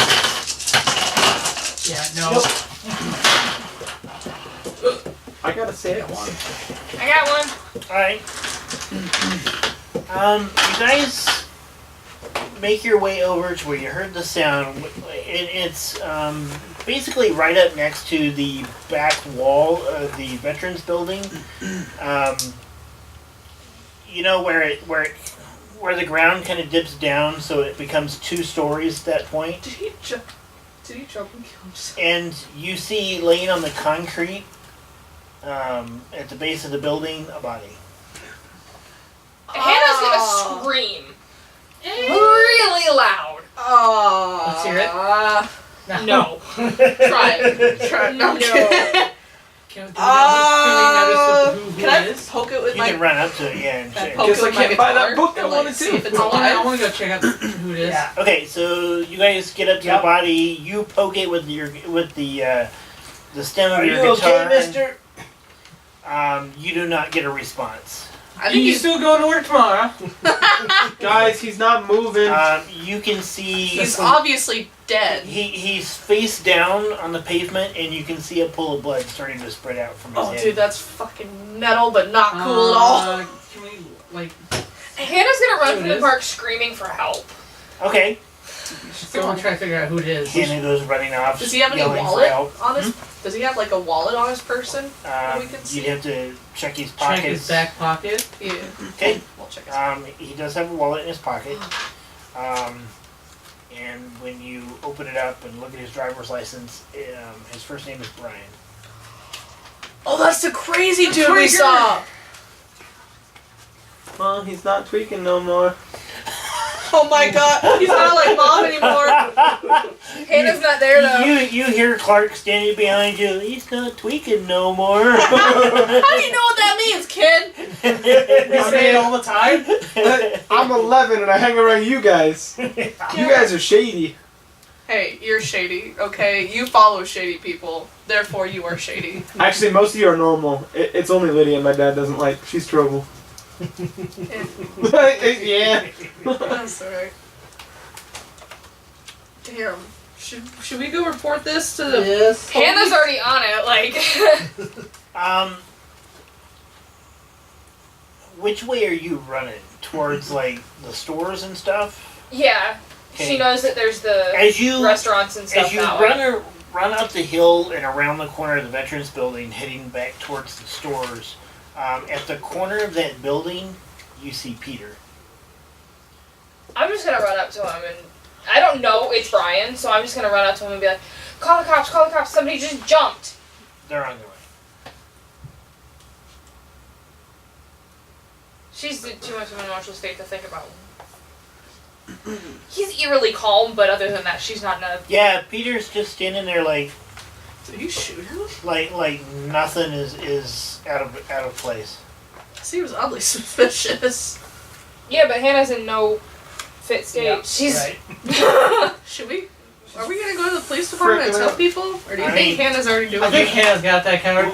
Yeah, no. I gotta say it one. I got one. Alright. You guys make your way over to where you heard the sound. It's basically right up next to the back wall of the Veterans Building. Where the ground kind of dips down, so it becomes 2 stories at that point. Did he jump and kill himself? And you see laying on the concrete at the base of the building a body. Hannah's gonna scream really loud. Oh. Let's hear it. No. Try it. Try it. No. I'm kidding. Can we Can I is? poke it with You my? can run up to it, yeah, and Can I check. poke Guess it I with my can't buy that guitar book I and, wanted see to. if it's I alive? want to go check out who it is. Yeah. Okay, so you guys get up to Yep. the body. You poke it with the stem of Are your you guitar. okay, mister? You do not get a response. I think You he's still going to work tomorrow? Guys, he's not moving. You can see he's obviously dead. he's face down on the pavement, and you can see a pool of blood starting to spread out from his Oh, head. dude, that's fucking metal, but not cool at all. Can we, like, Hannah's gonna run Who through it the is? park screaming for help. Okay, still want to try to figure out who it is? Hannah goes running off. Does he have any yelling for wallet help. on his? Does he have like a wallet on his person? we can see? You'd have to check his Check pockets. his back pocket. Yeah. Okay. We'll check his. He does have a wallet in his pocket. And when you open it up and look at his driver's license, his first name is Brian. Oh, that's the crazy dude we Trigger. saw. Well, he's not tweaking no more. Oh my god, he's not like mom anymore. Hannah's not there though. You hear Clark standing behind you. He's not tweaking no more. How do you know what that means, kid? We say it all the time. I'm 11 and I hang around you guys. You guys are shady. Hey, you're shady, okay? You follow shady people, therefore you are shady. Actually, most of you are normal. It's only Lydia my dad doesn't like. She's trouble. Yeah. That's alright. Damn. Should we go report this to the Yes. Hannah's already on it, like. Which way are you running? Towards like the stores and stuff? Yeah. Okay. She knows that there's the As you restaurants and stuff as you that run way. run up the hill and around the corner of the Veterans Building, heading back towards the stores. At the corner of that building, you see Peter. I'm just gonna run up to him and I don't know it's Brian, so I'm just gonna run up to him and be like, call the cops, somebody just jumped. They're on their way. She's in too much of an emotional state to think about. He's eerily calm, but other than that, she's not in a... Yeah, Peter's just standing there like Did you shoot him? like nothing is out of place. Seems oddly suspicious. Yeah, but Hannah's in no fit state. Yep, She's... right. Should we? Are we gonna go to the police department and Freaking tell out. people? Or do you I think mean- Hannah's already doing I think it? Hannah's got that covered.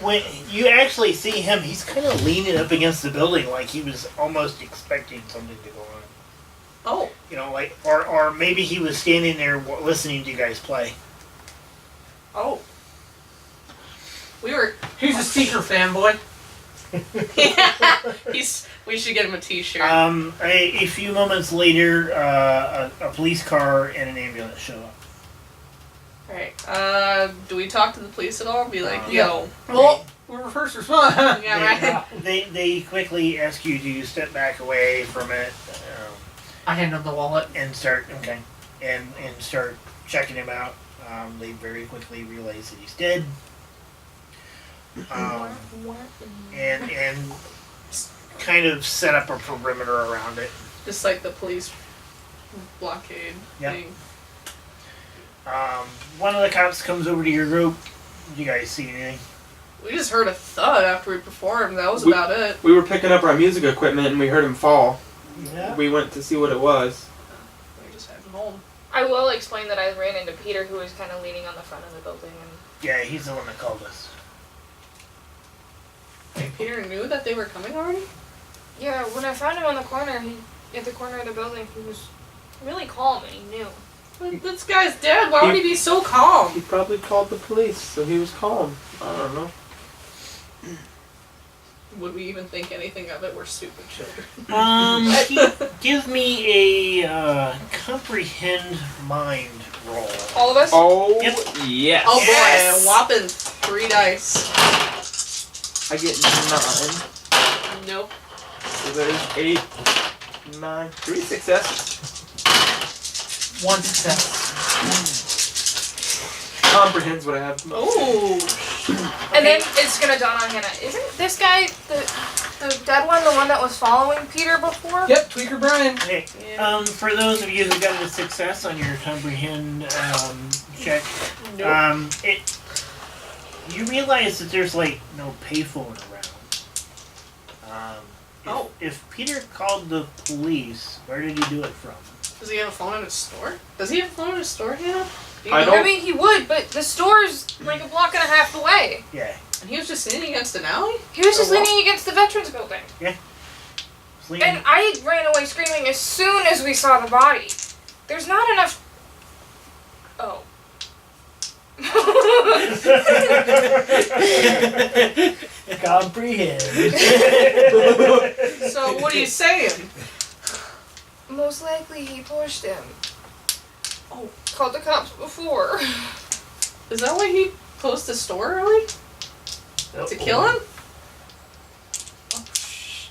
When you actually see him, he's kind of leaning up against the building like he was almost expecting something to go on. Oh, You know, like, or maybe he was standing there listening to you guys play. oh. We were. He's a Seeker fanboy. We should get him a T-shirt. A few moments later, a police car and an ambulance show up. Alright. Do we talk to the police at all? Be like, Yeah. yo. Well, we're first responders. Yeah, right. They quickly ask you to step back away from it I hand him the wallet. and start and start checking him out. They very quickly realize that he's dead. And kind of set up a perimeter around it. Just like the police blockade Yep. thing. One of the cops comes over to your group. You guys see anything? We just heard a thud after we performed. That was We- about it. We were picking up our music equipment and we heard him fall. Yeah. We went to see what it was. We just heading home. I will explain that I ran into Peter, who was kind of leaning on the front of the building, and Yeah, he's the one that called us. Wait, Peter knew that they were coming already? yeah, when I found him on the corner, at the corner of the building, he was really calm and he knew. But this guy's dead. Why would he be so calm? He probably called the police, so he was calm. I don't know. Would we even think anything of it? We're stupid children. Give me a comprehend mind roll. All of us? Oh, Yep. yes. Oh boy, Yes. whopping 3 dice. I get 9. Nope. So there's 8, 9, 3 successes. One success. Comprehends what I have. Oh. And then it's gonna dawn on Hannah. Isn't this guy the dead one, the one that was following Peter before? Yep, Tweaker Brian. Okay. Yeah. For those of you who got a success on your comprehend check, Nope. you realize that there's like no payphone around. If Peter called the police, where did he do it from? Does he have a phone in his store? Does he have a phone in his store, Hannah? Do you I know? don't- I mean, he would, but the store's like a block and a half away. Yeah. And he was just leaning against an alley? He was just Oh, wow. leaning against the Veterans Building. Sleeping. And I ran away screaming as soon as we saw the body. There's not enough... Oh. Comprehend. So what are you saying? Most likely he pushed him. Oh. Called the cops before. Is that why he closed the store early? To kill him? Oh, shh.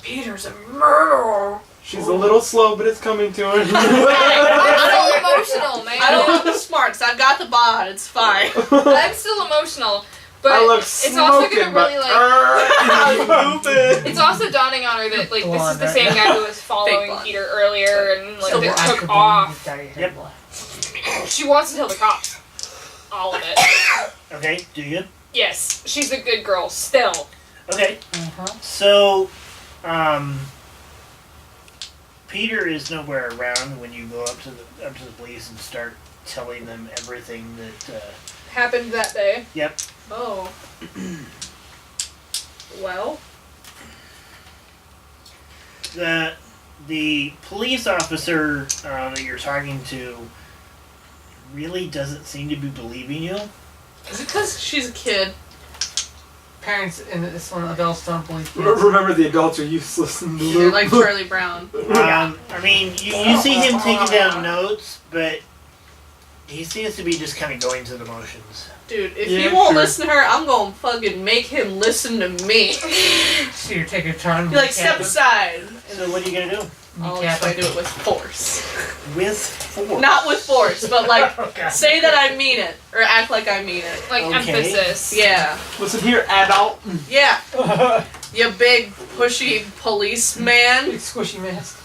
Peter's a murderer. She's a little slow, but it's coming to her. I'm still emotional, man. I don't have the smarts. I've got the bod. It's fine. I'm still emotional. But I look it's also smoking, gonna really like... I'm moving. It's also dawning on her that like Go this on, is the right? same guy who was following blonde. Peter earlier and like Still they blonde. took off. Yep. She wants to tell the cops. All of it. Okay, do you? Yes, she's a good girl still. Okay. Uh-huh. So, Peter is nowhere around when you go up to the police and start telling them everything that. Happened that day. Yep. Oh. Well, The police officer that you're talking to really doesn't seem to be believing you. is it because she's a kid? Parents in this one, adults don't believe kids. Remember, the adults are useless in the They're loop. like Charlie Brown. I mean, you see him taking down notes, but He seems to be just kind of going through the motions. Dude, if Yeah, he won't sure. listen to her, I'm gonna fucking make him listen to me. So you take your charm. Be like, step aside. So what are you gonna do? I'll try to do it with force. With force. Not with force, but like, Okay. say that I mean it. Or act like I mean it. Like Okay. emphasis. Yeah. Listen here, adult. Yeah. You big, pushy policeman. Big squishy mask.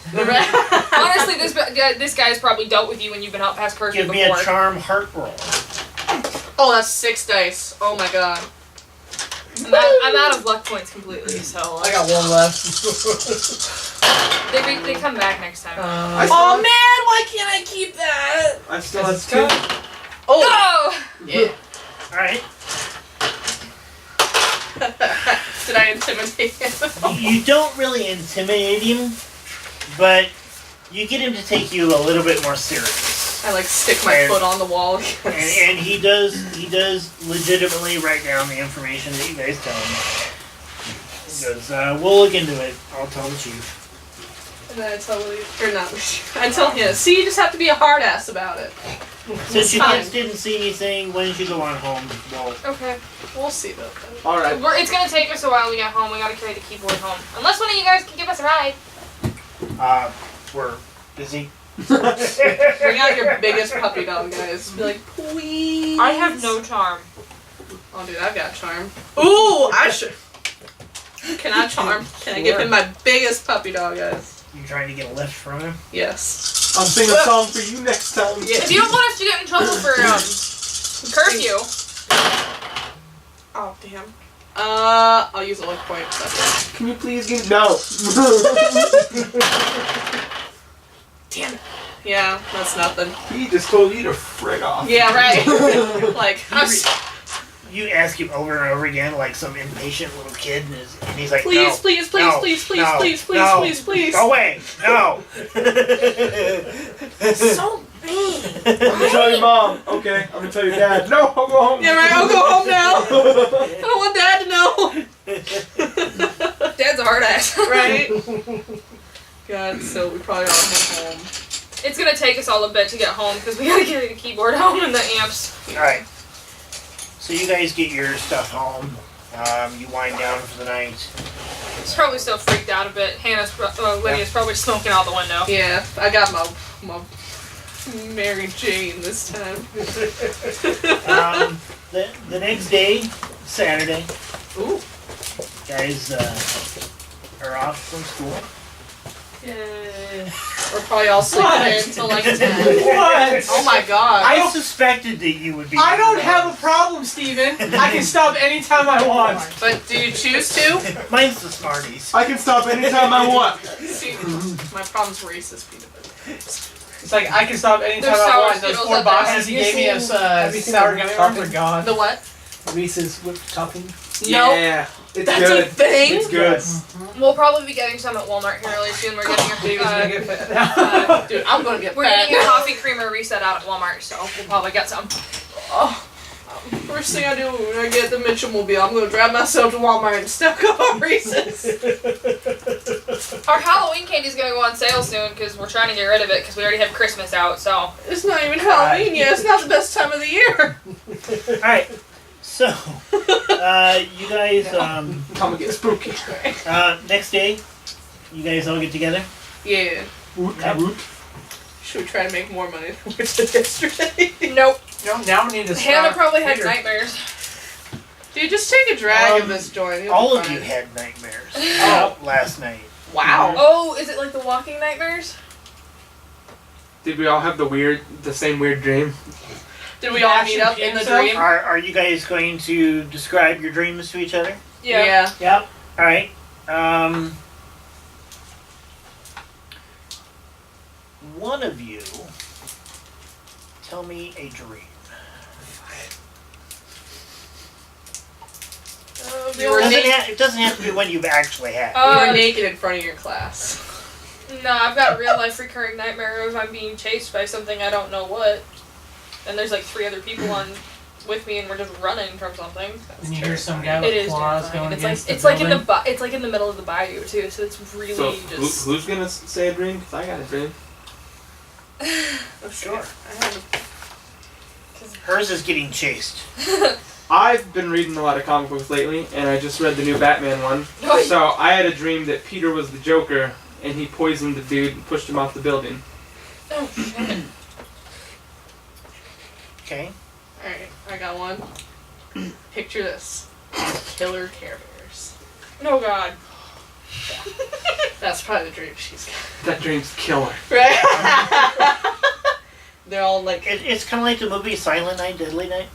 Honestly, this guy's probably dealt with you when you've been out past Persia Give me before. a charm heart roll. Oh, that's 6 dice. Oh my god. I'm out of luck points completely, so I got one left. they come back next time. I Oh man, why can't I keep that? I still have It's 2. Oh. Go! Yeah. Alright. Did I intimidate him? You don't really intimidate him, but you get him to take you a little bit more serious. I like stick my foot on the wall. And he does legitimately write down the information that you guys tell him. He goes, we'll look into it. I'll tell the chief. And then I tell Willie, or not, I tell him, see, you just have to be a hard ass about it. Since you fine. guys didn't see anything, when did you go on home? Well, Okay. We'll see about that. Alright. It's gonna take us a while to get home. We gotta carry the keyboard home. Unless one of you guys can give us a ride. we're busy. Bring out your biggest puppy dog, guys. Be like, please. I have no charm. Oh, dude, I've got charm. Ooh, I should. Can I charm? Can I give him my biggest puppy dog, guys? You trying to get a lift from him? Yes. I'm singing a song for you next time. Yeah. If you don't want us to get in trouble for curfew, Oh, damn. I'll use a luck point. Can you please get no? Damn it. Yeah, that's nothing. He just told you to frig off. Yeah, right. Like, You ask him over and over again, like some impatient little kid, and he's like, please, no, please, please, no, please, please, no, please, please, no. please, please. Go away! No! So mean. I'm gonna tell your mom. Okay, I'm gonna tell your dad. No, I'll go home. Yeah, right. I'll go home now. I don't want Dad to know. Dad's a hard ass. Right? God, so we probably all head home. It's gonna take us all a bit to get home because we gotta carry the keyboard home and the amps. Alright. So you guys get your stuff home. You wind down for the night. He's probably still freaked out a bit. Lydia's probably smoking out the window. Yeah, I got my Mary Jane this time. The next day, Saturday, Ooh. guys are off from school. We're probably all sleeping in until like 10. What? Oh my god. I suspected that you would be. I don't have a problem, Steven. I can stop anytime I want. But do you choose to? Mine's the Smarties. I can stop anytime I want. See, my problem's racist peanut butter. It's like I can stop anytime There's I sour want. Those Skittles 4 up there. boxes he gave me of sour gummy worms are gone. The what? Reese's whipped topping. No. Yeah, it's That's good. a thing? It's good. We'll probably be getting some at Walmart here really soon. We're getting Steven's gonna get fat. Dude, I'm gonna get we're fat. getting a coffee creamer reset out at Walmart, so we'll probably get some. Oh. First thing I do when I get the Mitchell-mobile, I'm gonna drive myself to Walmart and stock up on Reese's. Our Halloween candy's gonna go on sale soon because we're trying to get rid of it because we already have Christmas out. So It's not even Halloween yet. It's not the best time of the year. Alright, so, you guys, Time to get spooky. next day, you guys all get together. Yeah. Woot, Yep. woot. Should we try to make more money than we did yesterday? nope. Now we need to Hannah start. probably had Peter. nightmares. Dude, just take a drag of this joint. It'll All be of fine. you had nightmares Oh. last night. Wow. Oh, is it like the walking nightmares? Did we all have the same weird dream? Did we all meet up in the dream? Are you guys going to describe your dreams to each other? Yeah. Yep. Alright. One of you tell me a dream. You were naked. It doesn't have to be one you've actually had. You were naked in front of your class. No, I've got a real life recurring nightmare of I'm being chased by something I don't know what. And there's like 3 other people on with me and we're just running from something. And you hear some guy It with is claws terrifying. going It's like against it's the like in the building. it's like in the middle of the bayou too, so it's really So just who's gonna say a dream? 'Cause I got a dream. Sure. Hers is getting chased. I've been reading a lot of comic books lately, and I just read the new Batman one. Oh, So I had a dream that Peter was the Joker, and he poisoned the dude and pushed him off the building. oh shit. Okay. Alright, I got one. Picture this. Killer Care Bears. Oh god. That's probably the dream she's got. That dream's killer. Right? They're all like, It's kind of like the movie Silent Night, Deadly Night,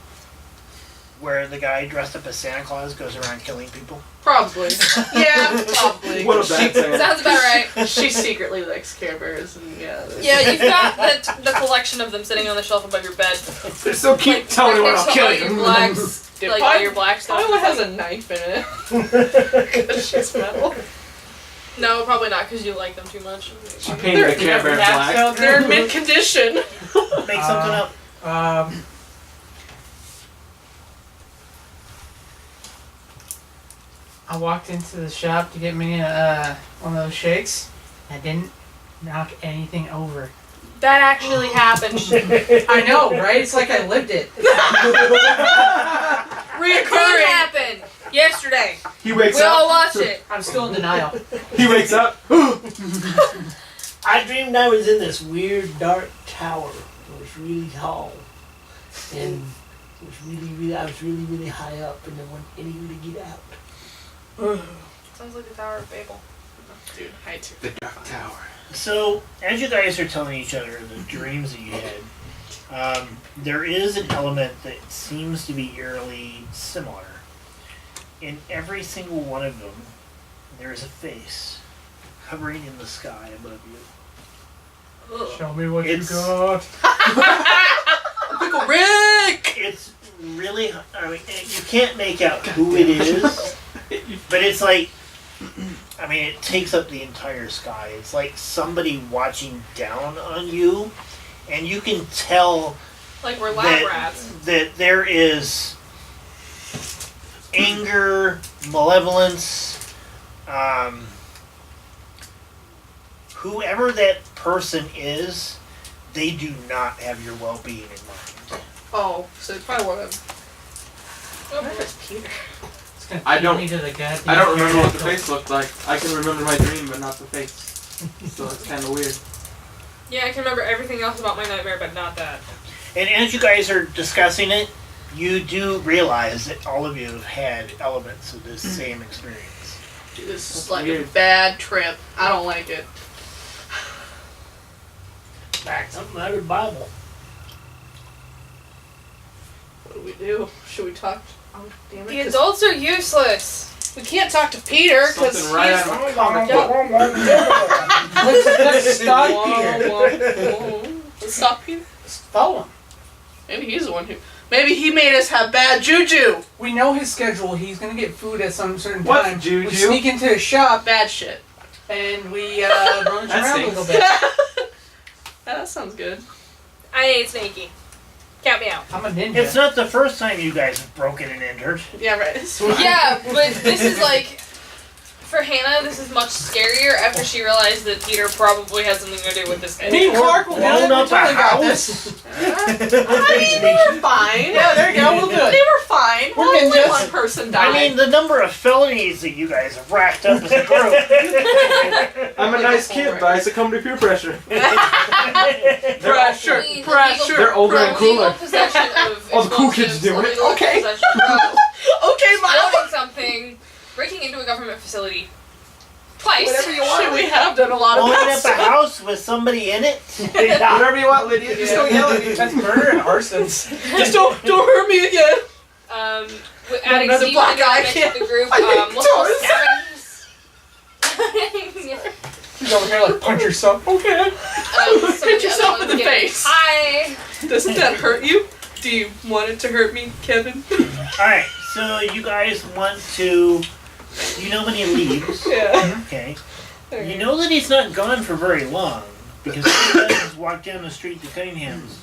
where the guy dressed up as Santa Claus goes around killing people. probably. Yeah, probably. What a bad saying. Sounds about right. She secretly likes Care Bears, and yeah. Yeah, you've got the collection of them sitting on the shelf above your bed. They're so cute. Like, Tell me when next I'll to kill all your you. blacks, Dude, like all your black stuff. Probably has a knife in it. Because she's metal. No, probably not, because you like them too much. She painted a Care Bear black. So They're in mid condition. Make something up. I walked into the shop to get me one of those shakes. I didn't knock anything over. That actually happened. I know, right? It's like I lived it. It could Reoccurring. happen. Yesterday. He wakes We all up. watched it. I'm still in denial. He wakes up. I dreamed I was in this weird dark tower. It was really tall. And it was I was really high up and there wasn't anywhere to get out. Sounds like the Tower of Babel. Dude, hi too. The Dark Tower. So, as you guys are telling each other the dreams that you had, there is an element that seems to be eerily similar. In every single one of them, there is a face hovering in the sky above you. Ugh. Show me what It's- you got. Uncle Rick! It's really, I mean, you can't make out who it is, but it's like, I mean, it takes up the entire sky. It's like somebody watching down on you, and you can tell Like we're lab rats. that there is anger, malevolence, whoever that person is, they do not have your well-being in mind. Oh, so it's probably one of them. Where's Peter? It's gonna I keep don't- me to the goddamn I don't remember what the pterodactyl. face looked like. I can remember my dream, but not the face. So it's kind of weird. Yeah, I can remember everything else about my nightmare, but not that. And as you guys are discussing it, you do realize that all of you have had elements of this same experience. Dude, this is That's like a weird. bad trip. I don't like it. Something out of the Bible. What do we do? Should we talk? Oh, damn The it. 'cause adults are useless. we can't talk to Peter because Something right out of a comic book. Let's stop here. Let's stop Peter. Follow him. Maybe he's the one who. Maybe he made us have bad juju. We know his schedule. He's gonna get food at some certain What's time. juju? We sneak into his shop Bad shit. and we rummage That around a stinks. little bit. That sounds good. I ain't sneaky. Count me out. I'm a ninja. It's not the first time you guys have broken and entered. Yeah, right. Yeah, but this is like, for Hannah, this is much scarier after she realized that Peter probably had something to do with this guy. Me and Clark will do it. We Blown up a totally got house. this. I mean, they were fine. Yeah, there you go. We'll do They it. were fine. We're Only ninjas. one person died. I mean, the number of felonies that you guys have racked up as a group. I'm a nice kid, but I succumb to peer pressure. pressure, The pressure. They're older and legal cooler. possession of All the cool kids explosives, do it. illegal Okay. possession of drugs, Okay, Mom. building something, breaking into a government facility. Twice. Whatever you want. We have done a lot of Blowing bad up a stuff. house with somebody in it. Whatever you want, Lydia. Just don't yell at me. That's murder and arsons. Just don't hurt me again. Adding another Steve black to guy next can't- to the group. I hate Multiple doors. stabbings. She's over here like punch yourself. Okay. Hit yourself in the face. Hi. Doesn't that hurt you? Do you want it to hurt me, Kevin? Alright, so you guys want to. You know when he leaves. Yeah. Okay. You know that he's not gone for very long. Because all he does is walk down the street to Cunningham's,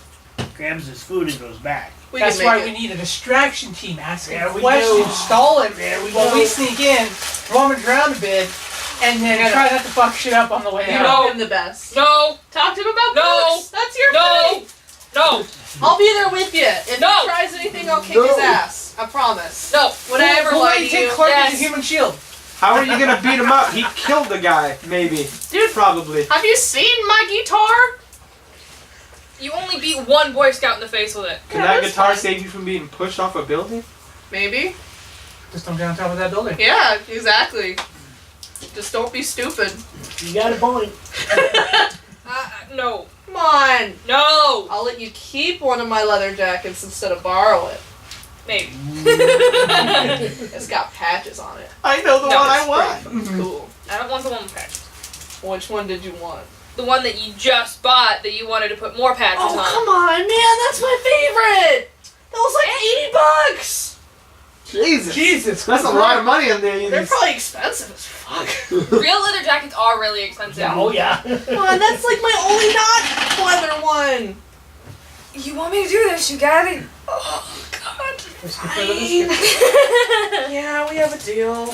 grabs his food, and goes back. We That's can why make we it. need a distraction team asking Yeah, we questions, do. stall it There we while go. we sneak in, rummage around a bit, and then Yeah. try not to fuck shit up on the way You out. know him the best. No. Talk to him about No. books. That's your No. thing. No. I'll be there with you. If No. he tries anything, I'll kick No. his ass. I promise. No. Would I ever Who lie made to you you? Clark Yes. as a human shield? How are you gonna beat him up? He killed the guy, maybe. Dude. Probably. Have you seen my guitar? You only beat one Boy Scout in the face with it. Can Yeah, that that's guitar fine. save you from being pushed off a building? Maybe. Just don't get on top of that building. Yeah, exactly. Just don't be stupid. You got a point. No. Come on. No. I'll let you keep one of my leather jackets instead of borrow it. Maybe. It's got patches on it. I know the No, one I it's want. Cool. I don't want the one with patches. Which one did you want? The one that you just bought that you wanted to put more patches Oh, on. come on, man. That's my favorite. That was like $80. Jesus, that's a lot of money in there. They're probably expensive as fuck. Real leather jackets are really expensive. Yeah, oh yeah. Come on, that's like my only not leather one. You want me to do this? You got it. Oh God. Risky for the biscuit. Yeah, we have a deal.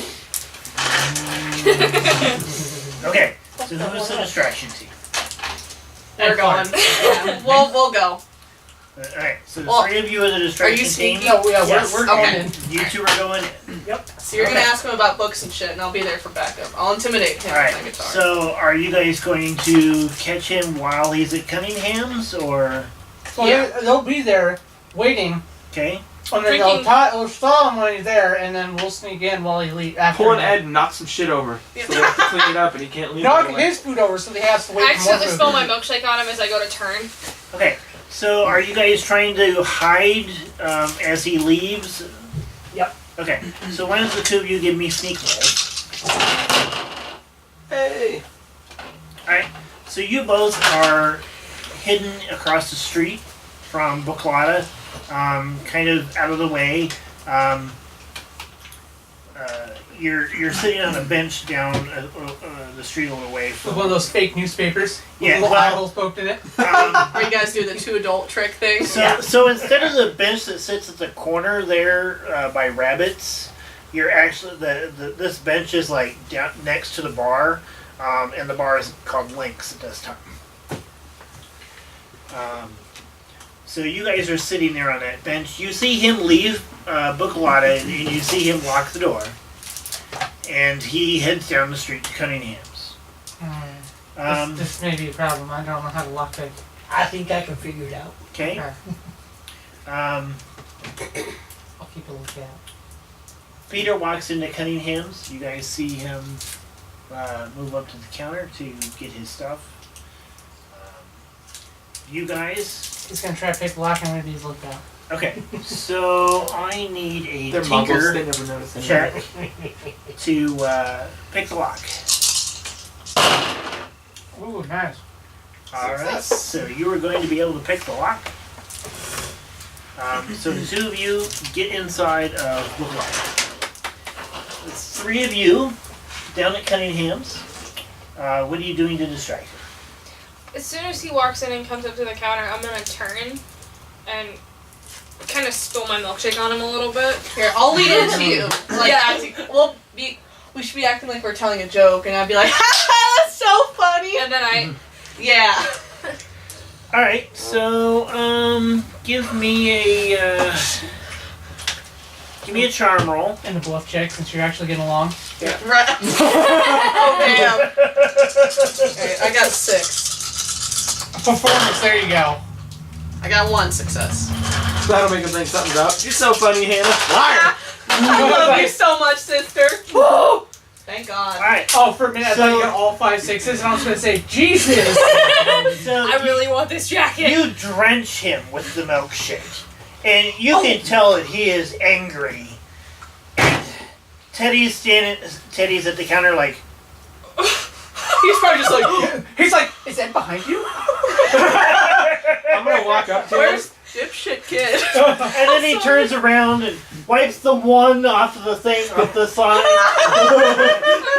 Okay, so who's the distraction team? We're And Clark. going. Yeah, we'll go. Alright, so the Well, three of you are the distraction team. sneaky? No, yeah, Yes. we're Okay. going in. You two are going in. So you're Okay. gonna ask him about books and shit, and I'll be there for backup. I'll intimidate him Alright, with my guitar. so are you guys going to catch him while he's at Cunningham's, or... Well, Yeah. they'll be there waiting. Okay, And then they'll stall him when he's there, and then we'll sneak in while he leaves. Pull an Ed and knock some shit over. Yeah. So they have to clean it up and he can't leave. Knock right away. his food over so he has to wait I for more accidentally food. spill my milkshake on him as I go to turn. okay. So are you guys trying to hide as he leaves? Yep. Okay, so why don't the two of you give me sneak rolls? Hey. Alright, so you both are hidden across the street from Buklata, kind of out of the way. You're sitting on a bench down the street a little way With from... one of those fake newspapers with Yeah, little well- eye holes poked in it. Where you guys do the two adult trick thing. So instead of the bench that sits at the corner there by rabbits, you're actually this bench is like down next to the bar, and the bar is called Lynx at this time. So you guys are sitting there on that bench. You see him leave Bukalata, and you see him lock the door, and he heads down the street to Cunningham's. This may be a problem. I don't know how to lock it. I think I can figure it out. Okay. I'll keep a lookout. Peter walks into Cunningham's. You guys see him move up to the counter to get his stuff. You guys... He's gonna try to pick the lock and maybe he's looked out. Okay, so I need a They're muggles. tinker They never notice anything. check to pick the lock. Ooh, nice. Alright, so you are going to be able to pick the lock. So the two of you get inside of the lock. The three of you down at Cunningham's. What are you doing to distract her? As soon as he walks in and comes up to the counter, I'm gonna turn and kind of spill my milkshake on him a little bit. Here, I'll lead into you. Like, Yeah. acting, we should be acting like we're telling a joke, and I'd be like, ha, that's so funny. And then I... Yeah. Alright, so give me a charm roll. And a bluff check since you're actually getting along. Right. Oh, damn. Okay, I got 6. Performance, there you go. I got 1 success. That'll make him think something's up. You're so funny, Hannah. Liar. I love you so much, sister. Woo! Thank God. Alright, Oh, for a minute I thought you So- got all 5 6s, and I was gonna say, Jesus! so I really want this jacket. you drench him with the milkshake. And you can tell that he is angry. And Teddy's at the counter like, He's probably just like, he's like, is that behind you? I'm gonna walk up to him. Where's dipshit kid? and then he turns around and wipes the one off of the thing, off the sign. I'm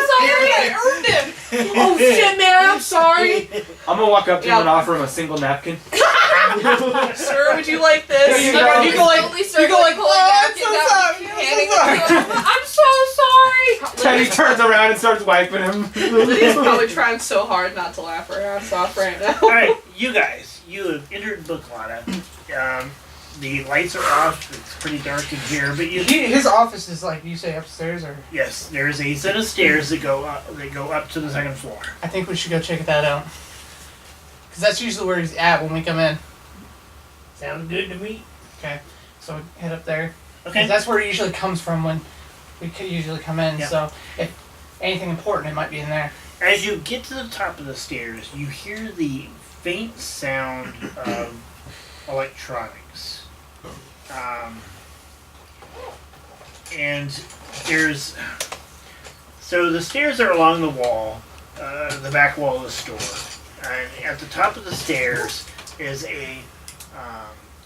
sorry, I earned him. Oh shit, man, I'm sorry. I'm gonna walk up to him Yeah. and offer him a single napkin. Sir, would you like this? There you go. You go like, Slowly you go like, pulling oh, I'm napkins so out, sorry. handing I'm so them to him. I'm so sorry. And he turns around and starts wiping him. Lydia's probably trying so hard not to laugh her ass off right now. Alright, you guys, you have entered Booklana. The lights are off, it's pretty dark in here, but His office is like, you say upstairs, or? yes, there's a set of stairs that go up to the second floor. I think we should go check that out. Because that's usually where he's at when we come in. Sounds good to me. Okay, so we head up there. Okay. 'Cause that's where he usually comes from when we could usually come in. Yeah. So if anything important, it might be in there. As you get to the top of the stairs, you hear the faint sound of electronics. And so the stairs are along the wall, the back wall of the store. And at the top of the stairs is a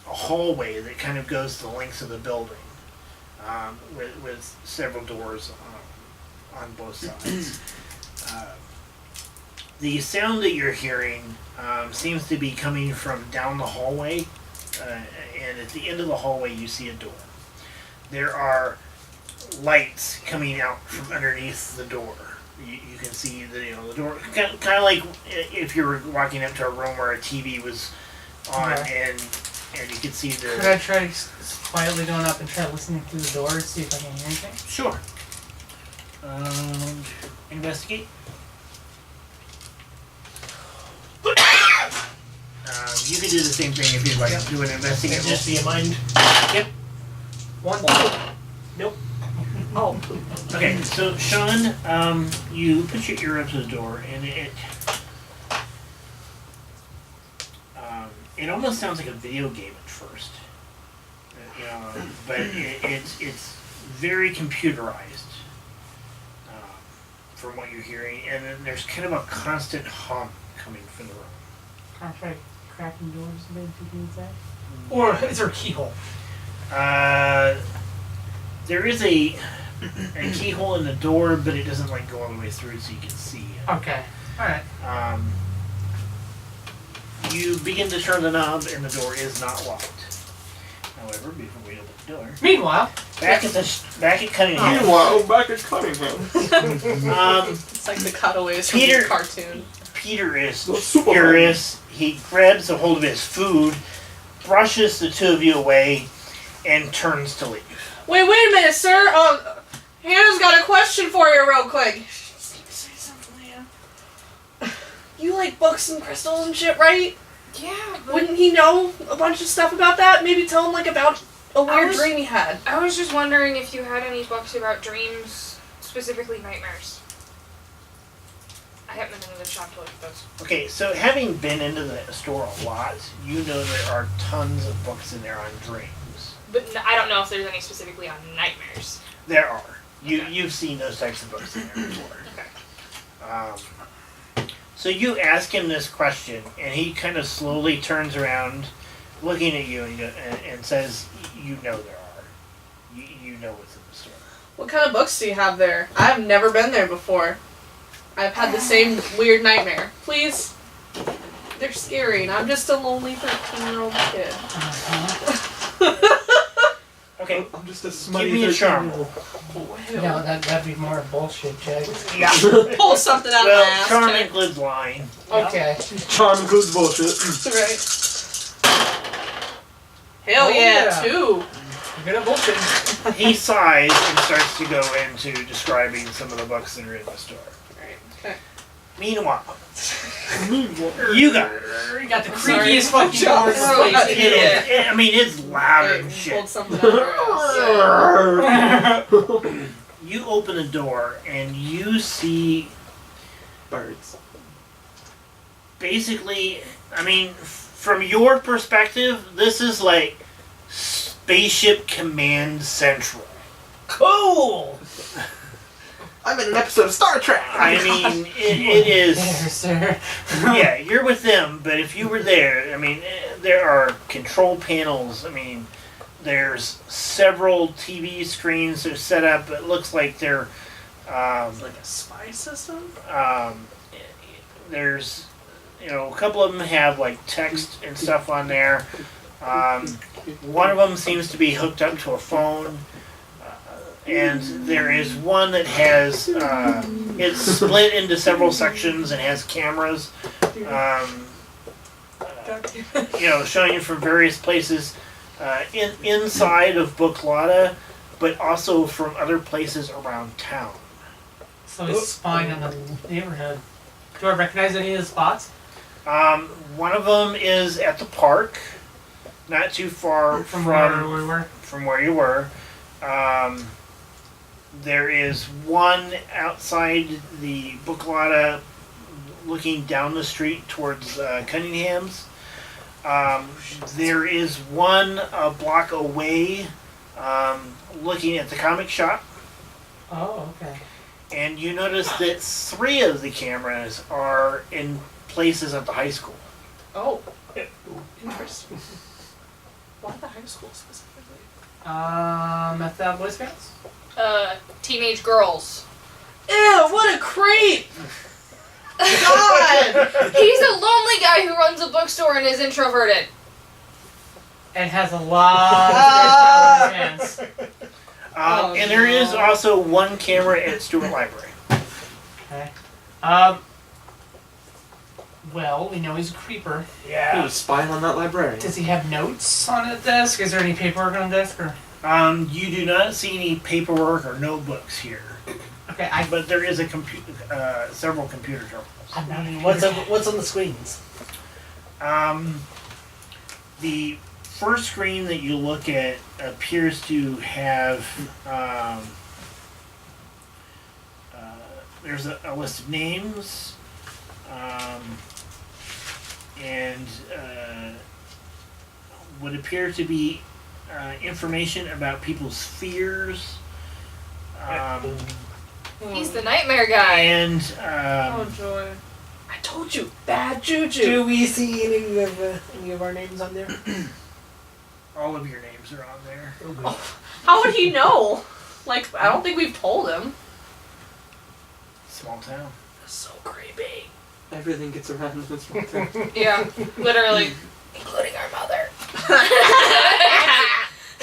hallway that kind of goes the length of the building, with several doors on both sides. The sound that you're hearing seems to be coming from down the hallway, and at the end of the hallway you see a door. There are lights coming out from underneath the door. You can see the door, kind of like if you were walking up to a room where a TV was on, Okay. and you could see Could the. I try quietly going up and try listening through the door to see if I can hear anything? Sure. Investigate. You can do the same thing if you'd like to do an investigate. Just be a mind. One. Nope. Oh. Okay, so Sean, you put your ear up to the door, and it almost sounds like a video game at first, but it's very computerized from what you're hearing, and then there's kind of a constant hum coming from the room. Can I try cracking doors a bit if you can say? Or is there a keyhole? There is a keyhole in the door, but it doesn't like go all the way through, so you can see it. Okay. Alright. You begin to turn the knob, and the door is not locked. However, before we open the door, Meanwhile, back at Cunningham. Meanwhile, back at Cunningham. It's like the cutaways from Peter- the cartoon. Peter is The Superman. furious. He grabs a hold of his food, brushes the two of you away, and turns to leave. Wait a minute, sir. Hannah's got a question for you real quick. Say something, Leah. You like books and crystals and shit, right? Yeah, but Wouldn't he know a bunch of stuff about that? Maybe tell him, like, about a weird dream he had. I was just wondering if you had any books about dreams, specifically nightmares. I haven't been into the shop to look at those. Okay, so having been into the store a lot, you know there are tons of books in there on dreams. But I don't know if there's any specifically on nightmares. There are. You've seen those types of books in there before. Okay. So you ask him this question, and he kind of slowly turns around, looking at you, and says, "You know there are. You know what's in the store." What kind of books do you have there? I've never been there before. I've had the same weird nightmare. Please? They're scary, and I'm just a lonely 13-year-old kid. Okay, I'm just a smutty give me a charm. 13-year-old. no, that'd be more a bullshit check. Yeah. Pull something out of my Well, ass. charm check. includes lying. Okay. Charm includes bullshit. Right. Hell Oh, yeah, yeah. 2. You're good at bullshit. He sighs and starts to go into describing some of the books that are in the store. Right. Okay. Meanwhile, you guys. You got the Sorry. creepiest fucking doors in the Sorry. place. I mean, it's louder than Wait, shit. pulled something out of her ass. You open the door and you see Birds. basically, I mean, from your perspective, this is like Spaceship Command Central. Cool. I'm in an episode of Star Trek. I mean, it is. There, sir. Yeah, you're with them, but if you were there, I mean, there are control panels. I mean, there's several TV screens that are set up. It looks like they're. It's like a spy system? There's, a couple of them have like text and stuff on there. One of them seems to be hooked up to a phone. and there is one that has it's split into several sections and has cameras, showing you from various places inside of Booklada, but also from other places around town. So he's spying on the neighborhood. Do I recognize any of the spots? One of them is at the park, not too far From where we were? from where you were. There is one outside the Booklada looking down the street towards Cunningham's. There is one a block away looking at the comic shop. Oh, okay. And you notice that 3 of the cameras are in places at the high school. Oh. Interesting. Why the high school specifically? Meth out Boy Scouts? Teenage girls. Ew, what a creep! God! He's a lonely guy who runs a bookstore and is introverted. And has a lot of hands. And there is also one camera at Stewart Library. Okay. Well, we know he's a creeper. He Yeah. was spying on that librarian. Does he have notes on the desk? Is there any paperwork on the desk? Or? You do not see any paperwork or notebooks here, Okay, but there is a several computer terminals. I'm not a What's on the screens? The first screen that you look at appears to have there's a list of names and would appear to be information about people's fears. He's the nightmare guy. And Oh, joy. I told you, bad juju. Do we see any of our names on there? all of your names are on there. Oh, good. How would he know? Like, I don't think we've told him. Small town. That's so creepy. Everything gets around in this one town. Yeah, literally. Including our mother.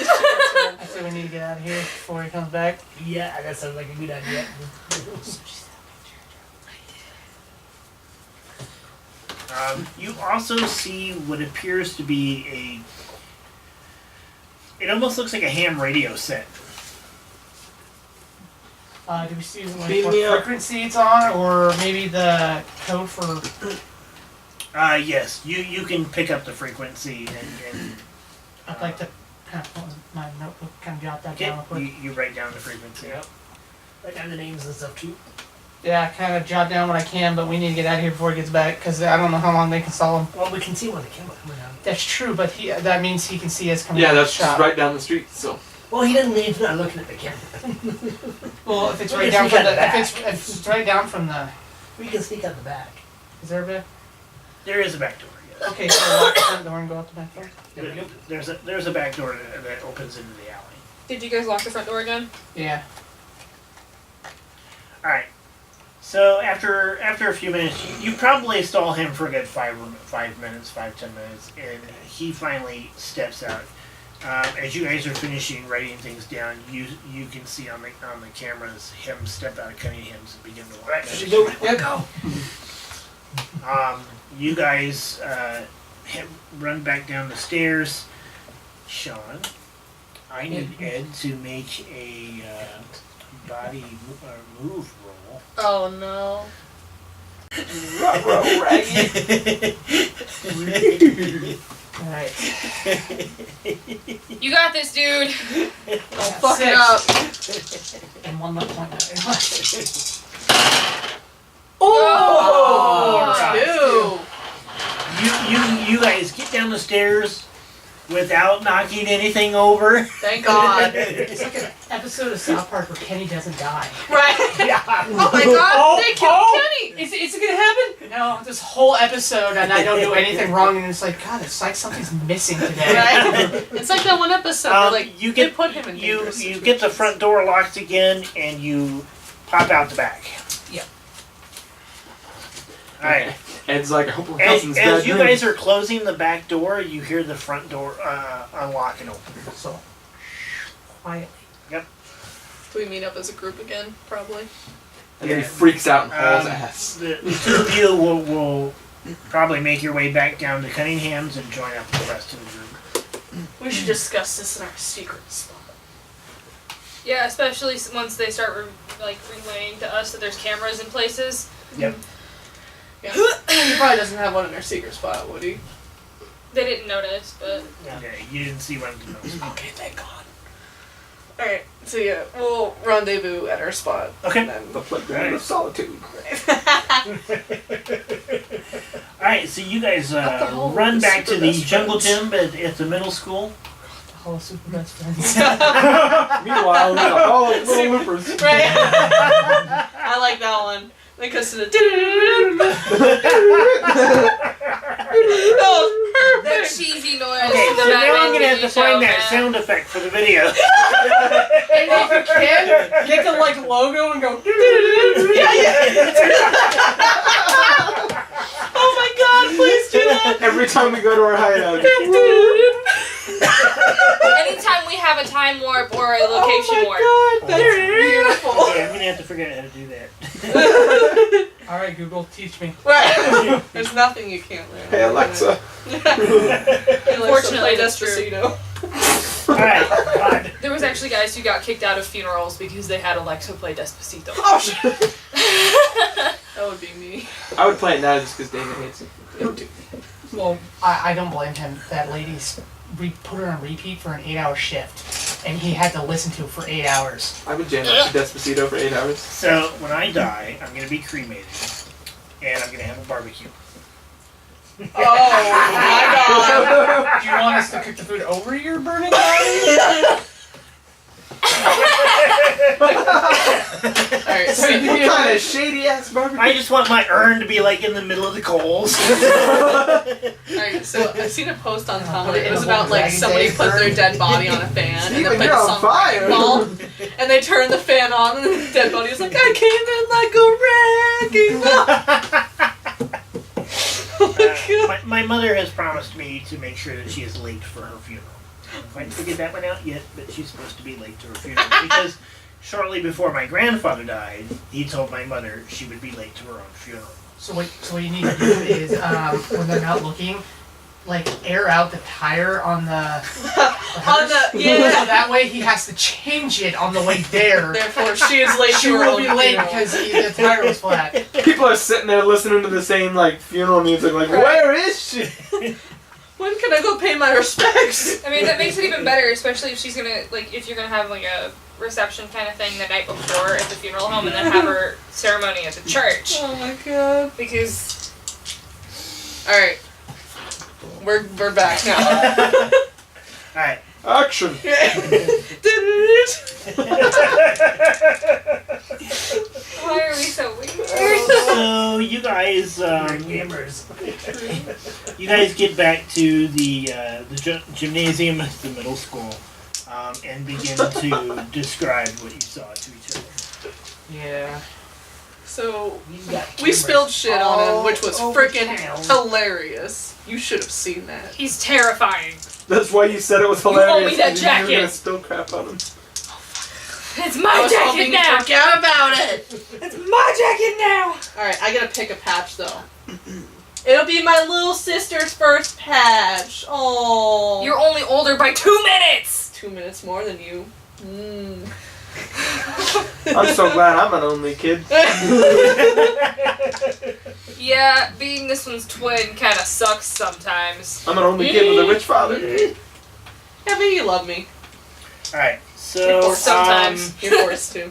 I say we need to get out of here before he comes back. Yeah, that sounds like a good idea. You also see what appears to be it almost looks like a ham radio set. Do we see like Beam what me up. frequency it's on, or maybe the code for? Yes, you can pick up the frequency and I'd like to kind of put my notebook, kind of jot that down real quick. you write down the frequency. Yep. Write down the names and stuff too. Yeah, kind of jot down what I can, but we need to get out of here before he gets back because I don't know how long they can stall him. Well, we can see when the camera coming out. That's true, but that means he can see us coming. Yeah, out of that's the shop. just right down the street. So Well, he doesn't need to not looking at the camera. Well, if it's We right can down sneak from out the, the if back. it's right down from the, We can sneak out the back. is there a bit? There is a back door. Yes. Okay, so lock the front door and go out the back door. There's a back door that opens into the alley. Did you guys lock the front door again? Yeah. All right. So after a few minutes, you probably stall him for a good 10 minutes, and he finally steps out. As you guys are finishing writing things down, you can see on the cameras him step out of Cunningham's and begin to walk. Right, down should the go. street. Yeah, go. You guys run back down the stairs. Sean, I need Ed to make a body move roll. Oh no. Ruh-roh, Raggy. Alright. You got this, dude. Don't fuck it up. And one left point. Oh, two. You guys get down the stairs without knocking anything over. Thank God. It's like an episode of South Park where Kenny doesn't die. Right. Oh my God. They killed Kenny. Is it gonna happen? No, this whole episode and I don't do anything wrong and it's like, God, it's like something's missing today. Right. It's like that one episode where like you they get put him in you dangerous get the situations. front door locked again, and you pop out the back. Yep. All right. Ed's like, I hope we're Helson's As bad you news. guys are closing the back door, you hear the front door unlock and open. So quietly. Yep. Do we meet up as a group again? Probably. And then he freaks out and hauls Um, ass. The two of you will probably make your way back down to Cunningham's and join up with the rest of the group. We should discuss this in our secret spot. Yeah, especially once they start relaying to us that there's cameras in places. Yep. Yeah. He probably doesn't have one in our secret spot, would he? They didn't notice, but Okay, you didn't see one of the notes. Okay, thank God. Alright, so yeah, we'll rendezvous at our spot. Okay. And then The playground of solitude. Alright, so you guys the hell run with the back to super the best jungle friends? gym at the middle school. Hall of Super Best Friends. Meanwhile, we're all little loopers. Right? I like that one. Because of the oh, that perfect. cheesy noise. Okay, from the so now Batman I'm gonna have TV to show, find that man. sound effect for the video. And if you can, get the logo and go. Oh my God! Please do that. Every time we go to our hideout. Anytime we have a time warp or a location warp. Oh my God, that's beautiful. Okay, I'm gonna have to figure out how to do that. Alright, Google, teach me. Right. There's nothing you can't learn. Hey Alexa. Fortunately, play that's true. Despacito. Alright, fine. There was actually guys who got kicked out of funerals because they had Alexa play Despacito. Oh shit. That would be me. I would play it now just because David hates it. Well, I don't blame him. That lady's put her on repeat for an 8-hour shift, and he had to listen to it for 8 hours. I would jam out to Despacito for 8 hours. So when I die, I'm gonna be cremated, and I'm gonna have a barbecue. Oh my God. Do you want us to cook the food over your burning body? Alright, so you What kind of shady ass barbecue? I just want my urn to be like in the middle of the coals. Alright, so I seen a post on Tumblr. It was about like somebody put their dead body on a fan and Steven, then you're put on some fire. ball, and they turned the fan on and the dead body was like, I came in like a wrecking ball. Oh my God. My mother has promised me to make sure that she is late for her funeral. I haven't quite figured that one out yet, but she's supposed to be late to her funeral because shortly before my grandfather died, he told my mother she would be late to her own funeral. So what you need to do is, when they're not looking, air out the tire on the On the So yeah. that way he has to change it on the way there. Therefore, she is late. She to her will own be late funeral. because the tire was flat. People are sitting there listening to the same funeral music, Right. where is she? When can I go pay my respects? I mean, that makes it even better, especially if she's gonna, if you're gonna have, a reception kind of thing the night before at the funeral home and then have her ceremony at the church. Oh my God. Because, Alright. We're back now. Alright. Action! why are we so weird? So you guys, you guys get back to the gymnasium at the middle school, and begin to describe what you saw to each other. Yeah. So, We got we cameras spilled shit on him, which was all over freaking town. hilarious. You should have seen that. He's terrifying. That's why you said it was owe hilarious. me that 'cause you knew you were gonna jacket. spill crap on him. It's I my was jacket hoping you now! forgot about it! It's my jacket now! Alright, I gotta pick a patch though. It'll be my little sister's first patch. Oh. You're only older by 2 minutes! 2 minutes more than you. I'm so glad I'm an only kid. Yeah, being this one's twin kinda sucks sometimes. I'm an only kid with a rich father. Yeah, but you love me. Alright, so Sometimes. You're forced to.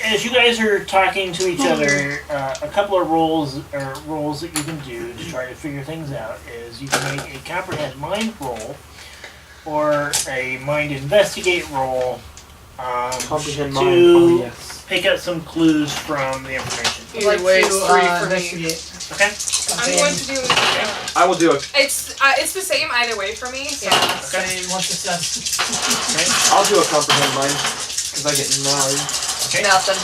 as you guys are talking to each other, a couple of rolls that you can do to try to figure things out is you can make a comprehend mind roll or a mind investigate roll Comprehend to mind. Oh, yes. pick up some clues from the information. Either way, it's 3 for me. investigate. Okay? I'm going to do I will do it. it's the same either way for me, so Yeah, Okay. same. Once it's done. I'll do a comprehend mind because I get knowledge. Okay. Nothing.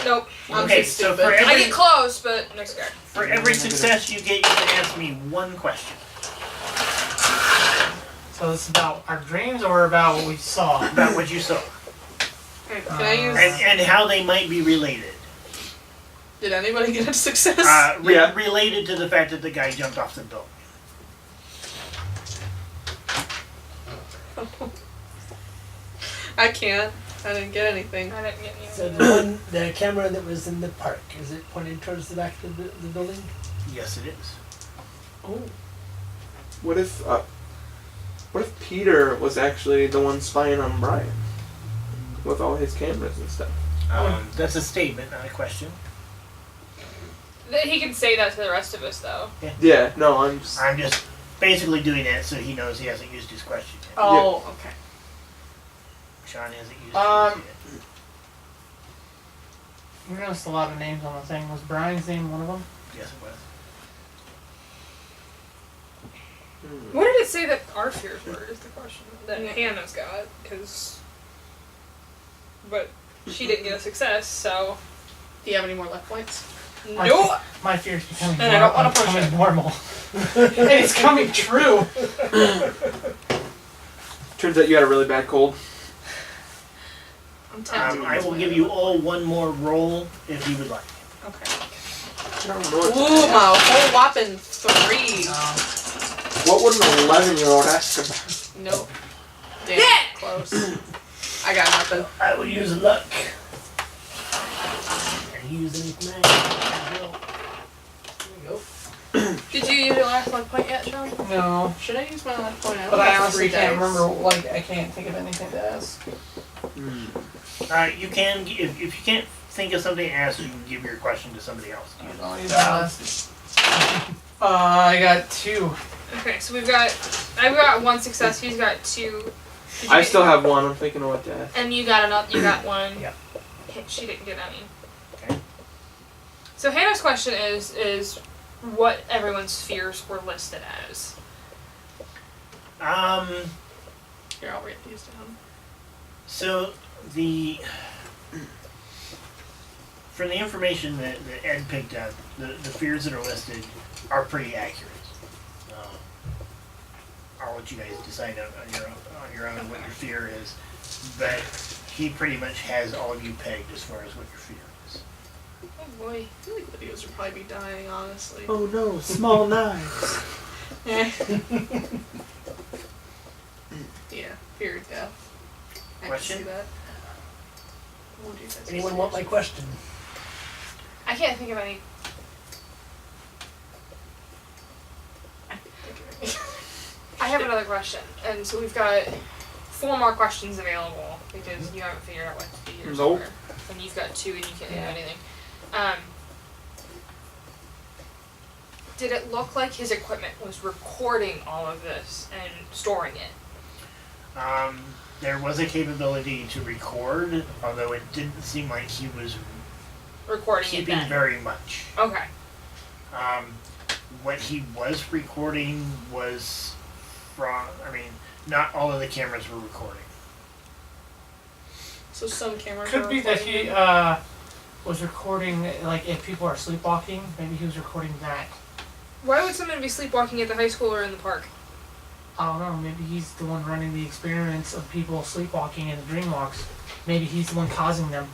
nope. I'm Okay, too so stupid. for I every, get close, but no cigar. for every success you get, you can ask me one question. So it's about our dreams or about what we saw? About what you saw. Can I use? And how they might be related. Did anybody get a success? Yeah. Related to the fact that the guy jumped off the building. I can't. I didn't get anything. I didn't get any. So the camera that was in the park, is it pointed towards the back of the building? Yes, it is. Oh. What if Peter was actually the one spying on Brian with all his cameras and stuff? That's a statement, not a question. He can say that to the rest of us, though. Yeah. No, I'm just. I'm just basically doing it so he knows he hasn't used his question yet. Oh, okay. Sean hasn't used his Um, yet. We noticed a lot of names on the thing. Was Brian's name one of them? Yes, it was. What did it say that our fears were? Is the question that Hannah's got? But she didn't get a success, so Do you have any more left points? nope. My fear's becoming And I don't wanna push becoming it. normal. And it's coming true. Turns out you had a really bad cold. I'm tempted. I will give you all one more roll if you would like. Okay. I don't know what to Ooh, ask. my whole whopping 3. What would an 11-year-old ask about? Nope. Damn. Close. I got nothing. I will use luck. And use anything I will. There we go. Did you use your last luck point yet, Sean? No. Should I use my last point? But I have honestly 3 can't dice. remember, like, I can't think of anything to ask. You can, if you can't think of something to ask, you can give your question to somebody else. I'll use my last. I got 2. Okay, so I've got 1 success. He's got 2. Did you I get- still have one. I'm thinking of what to ask. And you got another. You got 1. Yep. She didn't get any. Okay. So Hannah's question is what everyone's fears were listed as. Here, I'll write these down. So from the information that Ed picked up, the fears that are listed are pretty accurate. I'll let you guys decide on your own what your fear is, but he pretty much has all of you pegged as far as what your fear is. Oh boy. I feel like videos would probably be dying, honestly. Oh no, small knives. Yeah. Yeah, fear of death. I Question? can see that. What do you guys Anyone say? want my question? I can't think of any. I have another question, and so we've got 4 more questions available because you haven't figured out what to do yours Nope. for, and you've got 2 and you can't Yeah. do anything. Did it look like his equipment was recording all of this and storing it? There was a capability to record, although it didn't seem like he was Recording it keeping then. very much. Okay. What he was recording was from, not all of the cameras were recording. So some cameras Could are be that recording he them. was recording, like, if people are sleepwalking, maybe he was recording that. Why would someone be sleepwalking at the high school or in the park? I don't know, maybe he's the one running the experiments of people sleepwalking in the dream walks. Maybe he's the one causing them.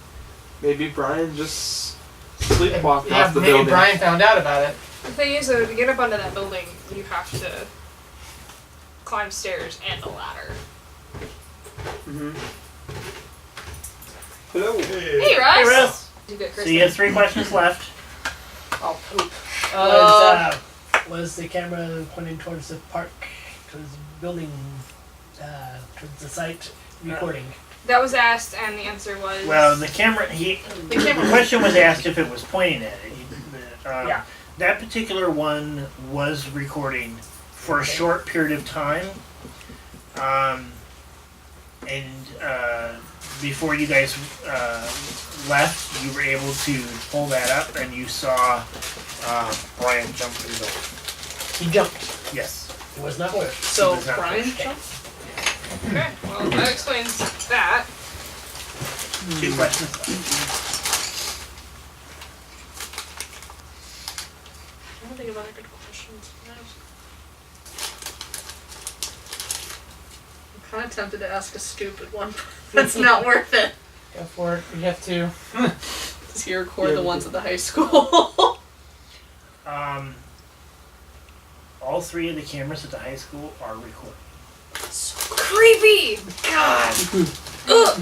Maybe Brian just sleepwalked Yeah, off the maybe building. Brian found out about it. The thing is, though, to get up onto that building, you have to climb stairs and a ladder. Mm-hmm. Hello. Hey, Russ! Hey, Russ! You get So you have Kristen. 3 questions left. I'll poop. Was the camera pointing towards the park, towards the building, towards the site, recording? That was asked, and the answer was... Well, the camera, the question was asked if it was pointing at it. Yeah. That particular one was recording for a short period of time. Before you guys left, you were able to pull that up and you saw Brian jump through the door. He jumped. Yes. It was not worse. So Does not Brian work. jumped? Okay, well, that explains that. 2 questions left. I don't think of other good questions. kind of tempted to ask a stupid one. That's not worth it. Go for it. We have to. Does he record the ones at the high school? All 3 of the cameras at the high school are recorded. Creepy! God!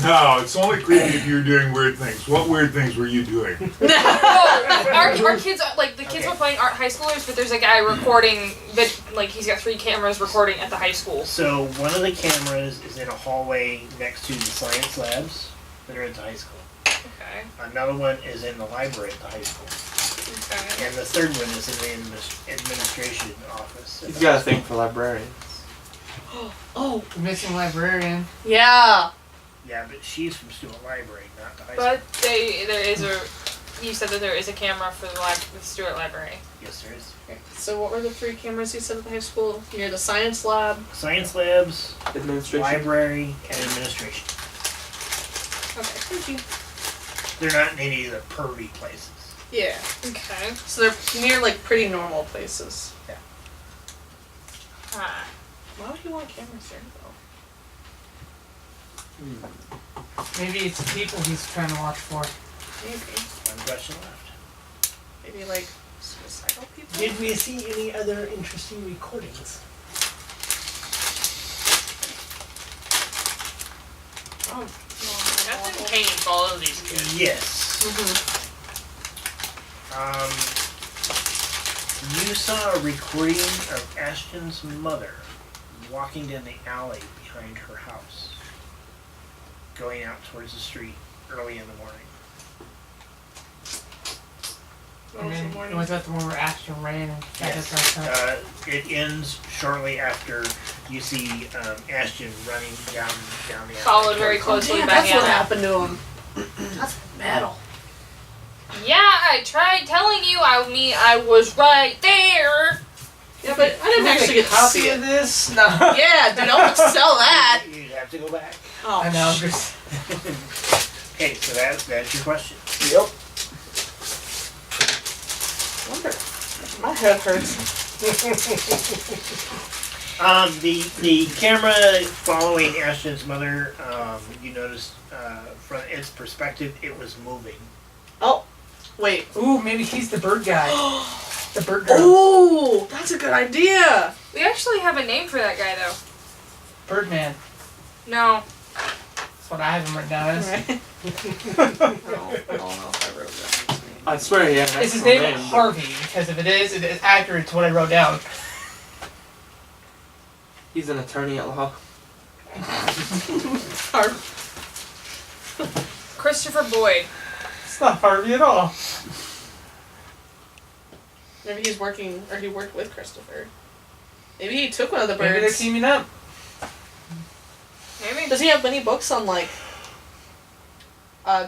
No, it's only creepy if you're doing weird things. What weird things were you doing? Our kids, like, the kids Okay. were playing art high schoolers, but there's a guy recording, that, like, he's got 3 cameras recording at the high school. So one of the cameras is in a hallway next to the science labs that are at the high school. Okay. Another one is in the library at the high school. Okay. And the third one is in the administration office. He's got a thing for librarians. Oh, Missing librarian. yeah. Yeah, but she's from Stewart Library, not the high But there is a, you said that there is a camera for the Stewart Library. school. Yes, there is. Okay, so what were the 3 cameras you said at the high school? Near the science lab. Science labs, Administration. library, and administration. Okay, thank you. They're not in any of the pervy places. Yeah. Okay. So they're near like pretty normal places. Ah. Why would you want cameras there though? Maybe it's the people he's trying to watch for. Maybe. One question left. Maybe like suicidal people? Did we see any other interesting recordings? Oh. Nothing painful, all of these kids. Yes. Mm-hmm. You saw a recording of Ashton's mother walking down the alley behind her house, going out towards the street early in the morning. What was the And morning? was that the one where Ashton ran and got Yes. us right up? It ends shortly after you see Ashton running down the alley. Followed very closely Yeah, by that's what Hannah. happened to him. That's metal. Yeah, I tried telling you. I was right there. Yeah, but I didn't actually get to copy see of it. this. No. Yeah, dude, don't sell that. You'd have to go back. Oh, I know. Just, Okay, so that's your question. Yep. wonder. My head hurts. The camera following Ashton's mother, you noticed from its perspective, it was moving. Oh, wait. ooh, maybe he's the bird guy. The bird girl. Oh, that's a good idea. We actually have a name for that guy, though. Birdman. No. That's what I have him written down as. I don't know if I wrote that. I swear he had an Is his actual name but- Harvey? Because if it is accurate to what I wrote down. He's an attorney at law. Christopher Boyd. It's not Harvey at all. Maybe he's working, or he worked with Christopher. Maybe he took one of the Maybe they're birds. teaming up. Maybe. Does he have many books on like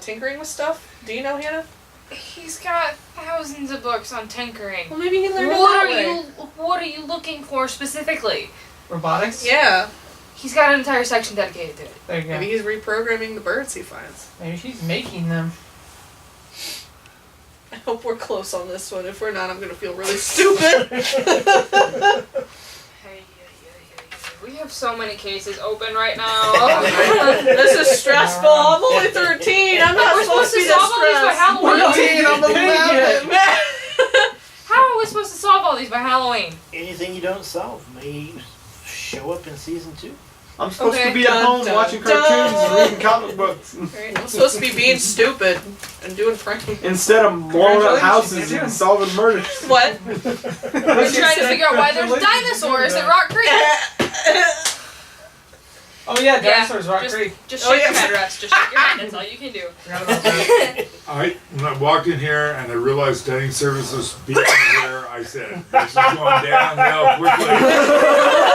tinkering with stuff? Do you know, Hannah? He's got thousands of books on tinkering. Well, maybe he learned it What that are way. you? What are you looking for specifically? Robotics? Yeah. He's got an entire section dedicated to it. There you go. Maybe he's reprogramming the birds he finds. Maybe she's making them. I hope we're close on this one. If we're not, I'm gonna feel really stupid. Hey, we have so many cases open right now. This is stressful. I'm only 13. I'm not We're supposed to be this solve all these by stressed. Halloween. I'm 11. How are we supposed to solve all these by Halloween? Anything you don't solve may show up in season 2. I'm supposed Okay. to be at home Dun, watching dun, cartoons dun. and reading comic books Right, I'm supposed to be being stupid and doing pranks. instead of blowing up Congratulations, houses you're and doing- solving murders. What? We're trying to figure out why there's dinosaurs at Rock Creek. Oh yeah, dinosaurs, Rock just, Creek. Just Oh, shake yeah. your head, Russ. Just shake your head. That's all you can do. Forgot about that. When I walked in here and I realized dining service was being here, I said, this is going downhill quickly.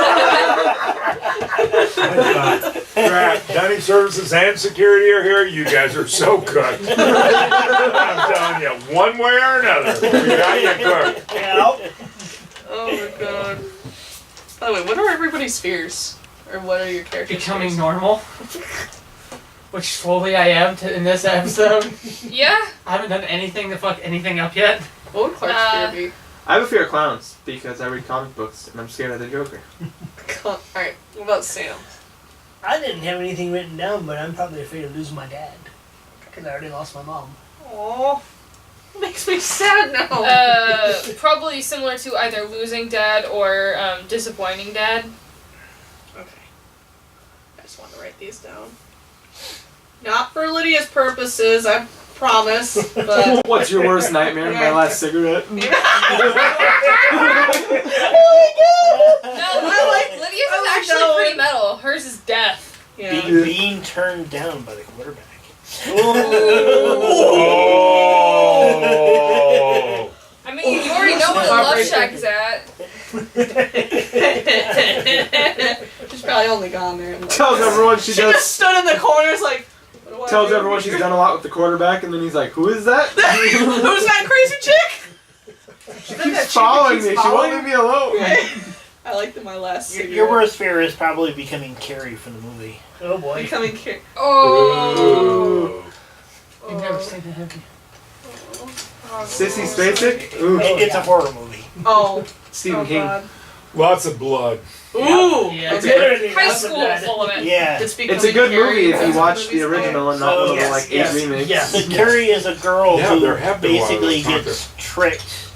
Crap, dining services and security are here. You guys are so cooked. I'm telling you, one way or another, we got you cooked. Oh my god. By the way, what are everybody's fears? Or what are your characters' Becoming fears? normal. Which slowly I am in this episode. Yeah. I haven't done anything to fuck anything up yet. What would Clark's fear be? I have a fear of clowns because I read comic books and I'm scared of the Joker. Alright, what about Sam? I didn't have anything written down, but I'm probably afraid of losing my dad. Because I already lost my mom. Oh, makes me sad now. Probably similar to either losing dad or disappointing dad. Okay. I just want to write these down. Not for Lydia's purposes, I promise, but... What's your worst nightmare? My last cigarette. No, Lydia's Oh, is actually no. pretty metal. Hers is death. Yeah. Being turned down by the quarterback. Oh. I mean, you already know where the Love Shack is at. She's probably only gone there. And Tells everyone she she does. just stood in the corners like... what do I Tells do? everyone she's done a lot with the quarterback, and then he's like, "Who is that?" Who's that crazy chick? She keeps following me. She won't leave me alone. I liked my last cigarette. Your worst fear is probably becoming Carrie from the movie. Oh boy. Becoming Oh. You never say that, have you? Sissy Spacek. Ooh. It's a horror movie. Oh. Stephen Oh, King. God. Lots of blood. Ooh. Yeah. Okay. Literally, High lots of school that. full of it. Yeah. It's It's a good movie if you watch the original and not So, one of the yes, like 8 yes, remakes. yes. So Carrie is a girl Yeah, who there have been a lot of basically those, aren't gets tricked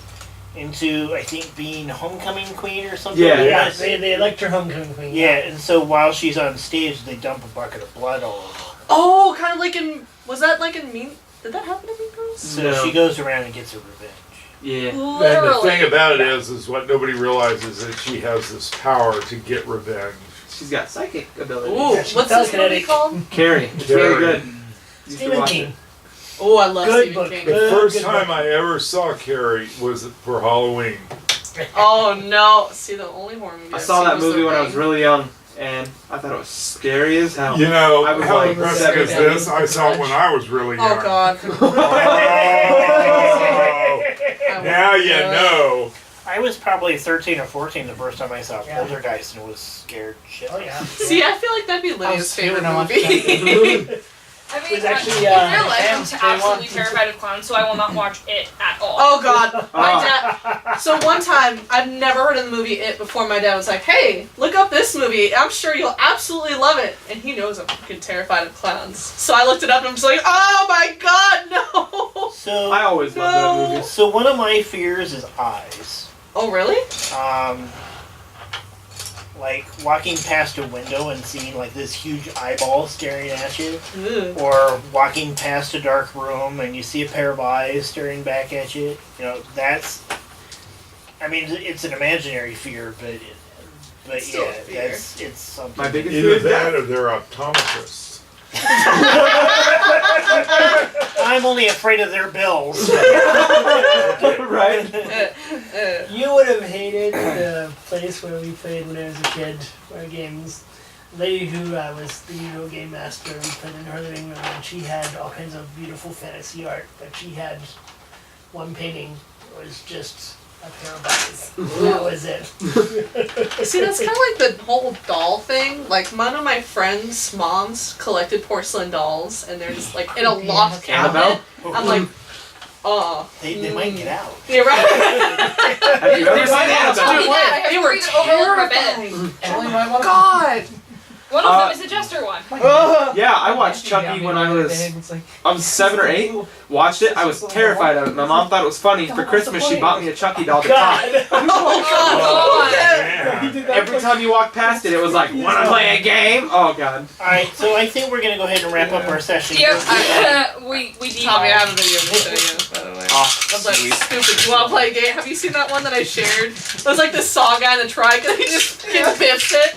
into, I think, being homecoming queen or something. Yeah. like Yeah, that. they elect her homecoming queen. Yeah, and so while she's on stage, they dump a bucket of blood all over her. Oh, kind of like in... Was that like in Mean... Did that happen in Mean Girls? So No. she goes around and gets her revenge. Yeah. And the Literally. thing about it is what nobody realizes is that she has this power to get revenge. She's got psychic ability. Ooh, Yeah, she's what's this movie telekinetic. called? Carrie. It's Carrie. really good. You should Stephen watch King. it. Oh, I love Good Stephen book. King. The Good, first good time book. I ever saw Carrie was for Halloween. Oh, no. See, the only horror movie I I've saw seen that was movie The when I was Ring. really young, and I thought it was scary as hell. You know, I was how like impressive is 17. this? I saw it when I was really young. Oh, God. Oh, now you know. I was probably 13 or 14 the first time I saw Yeah. Poltergeist and was scared shit. Oh yeah. See, I feel like that'd be I was Lydia's scared favorite when I watched movie. I mean, It was actually, in real life, Pam, I'm they absolutely want- terrified of clowns, so I will not watch it at all. Oh, God. My Ah. dad... So one time, I'd never heard of the movie It before. My dad was like, hey, look up this movie. I'm sure you'll absolutely love it. And he knows I'm fucking terrified of clowns. So I looked it up and I'm just like, oh my God, no. So, I always loved that movie. so one of my fears is eyes. Oh, really? Like walking past a window and seeing like this huge eyeball staring at you, Ugh. or walking past a dark room and you see a pair of eyes staring back at you. You know, that's. I mean, it's an imaginary fear, but It's still yeah, a fear. it's something. My biggest fear Either is that death. or they're optometrists. I'm only afraid of their bills. Right? You would have hated the place where we played when I was a kid, our games. The lady who was the video game master, we played in her living room, and she had all kinds of beautiful fantasy art, but she had one painting that was just a pair of eyes. That was it. See, that's kind of like the whole doll thing. Like, one of my friends' moms collected porcelain dolls, and they're just like in a locked cabinet. Annabelle? I'm like, oh. They might get out. You're right. Have you ever There's seen my Annabelle? Tell me that, I have They to were read it over my bed. terrifying. Emily might want to. God. One of them is the Jester one. Yeah, I watched Chucky when I was 7 or 8. Watched it. I was terrified of it. My mom thought it was funny. For Christmas, she bought me a Chucky doll to tie. God. Oh, Oh, Yeah. Every time you walked past it, it was like, "Wanna play a game?" Oh God. Alright, so I think we're gonna go ahead and wrap up our session. Yep, we Tommy, I devolved. have a video to show you, by the way. Oh, Of that sweet. stupid. You wanna play a game? Have you seen that one that I shared? It was like this saw guy in the trike, and he just biffs it.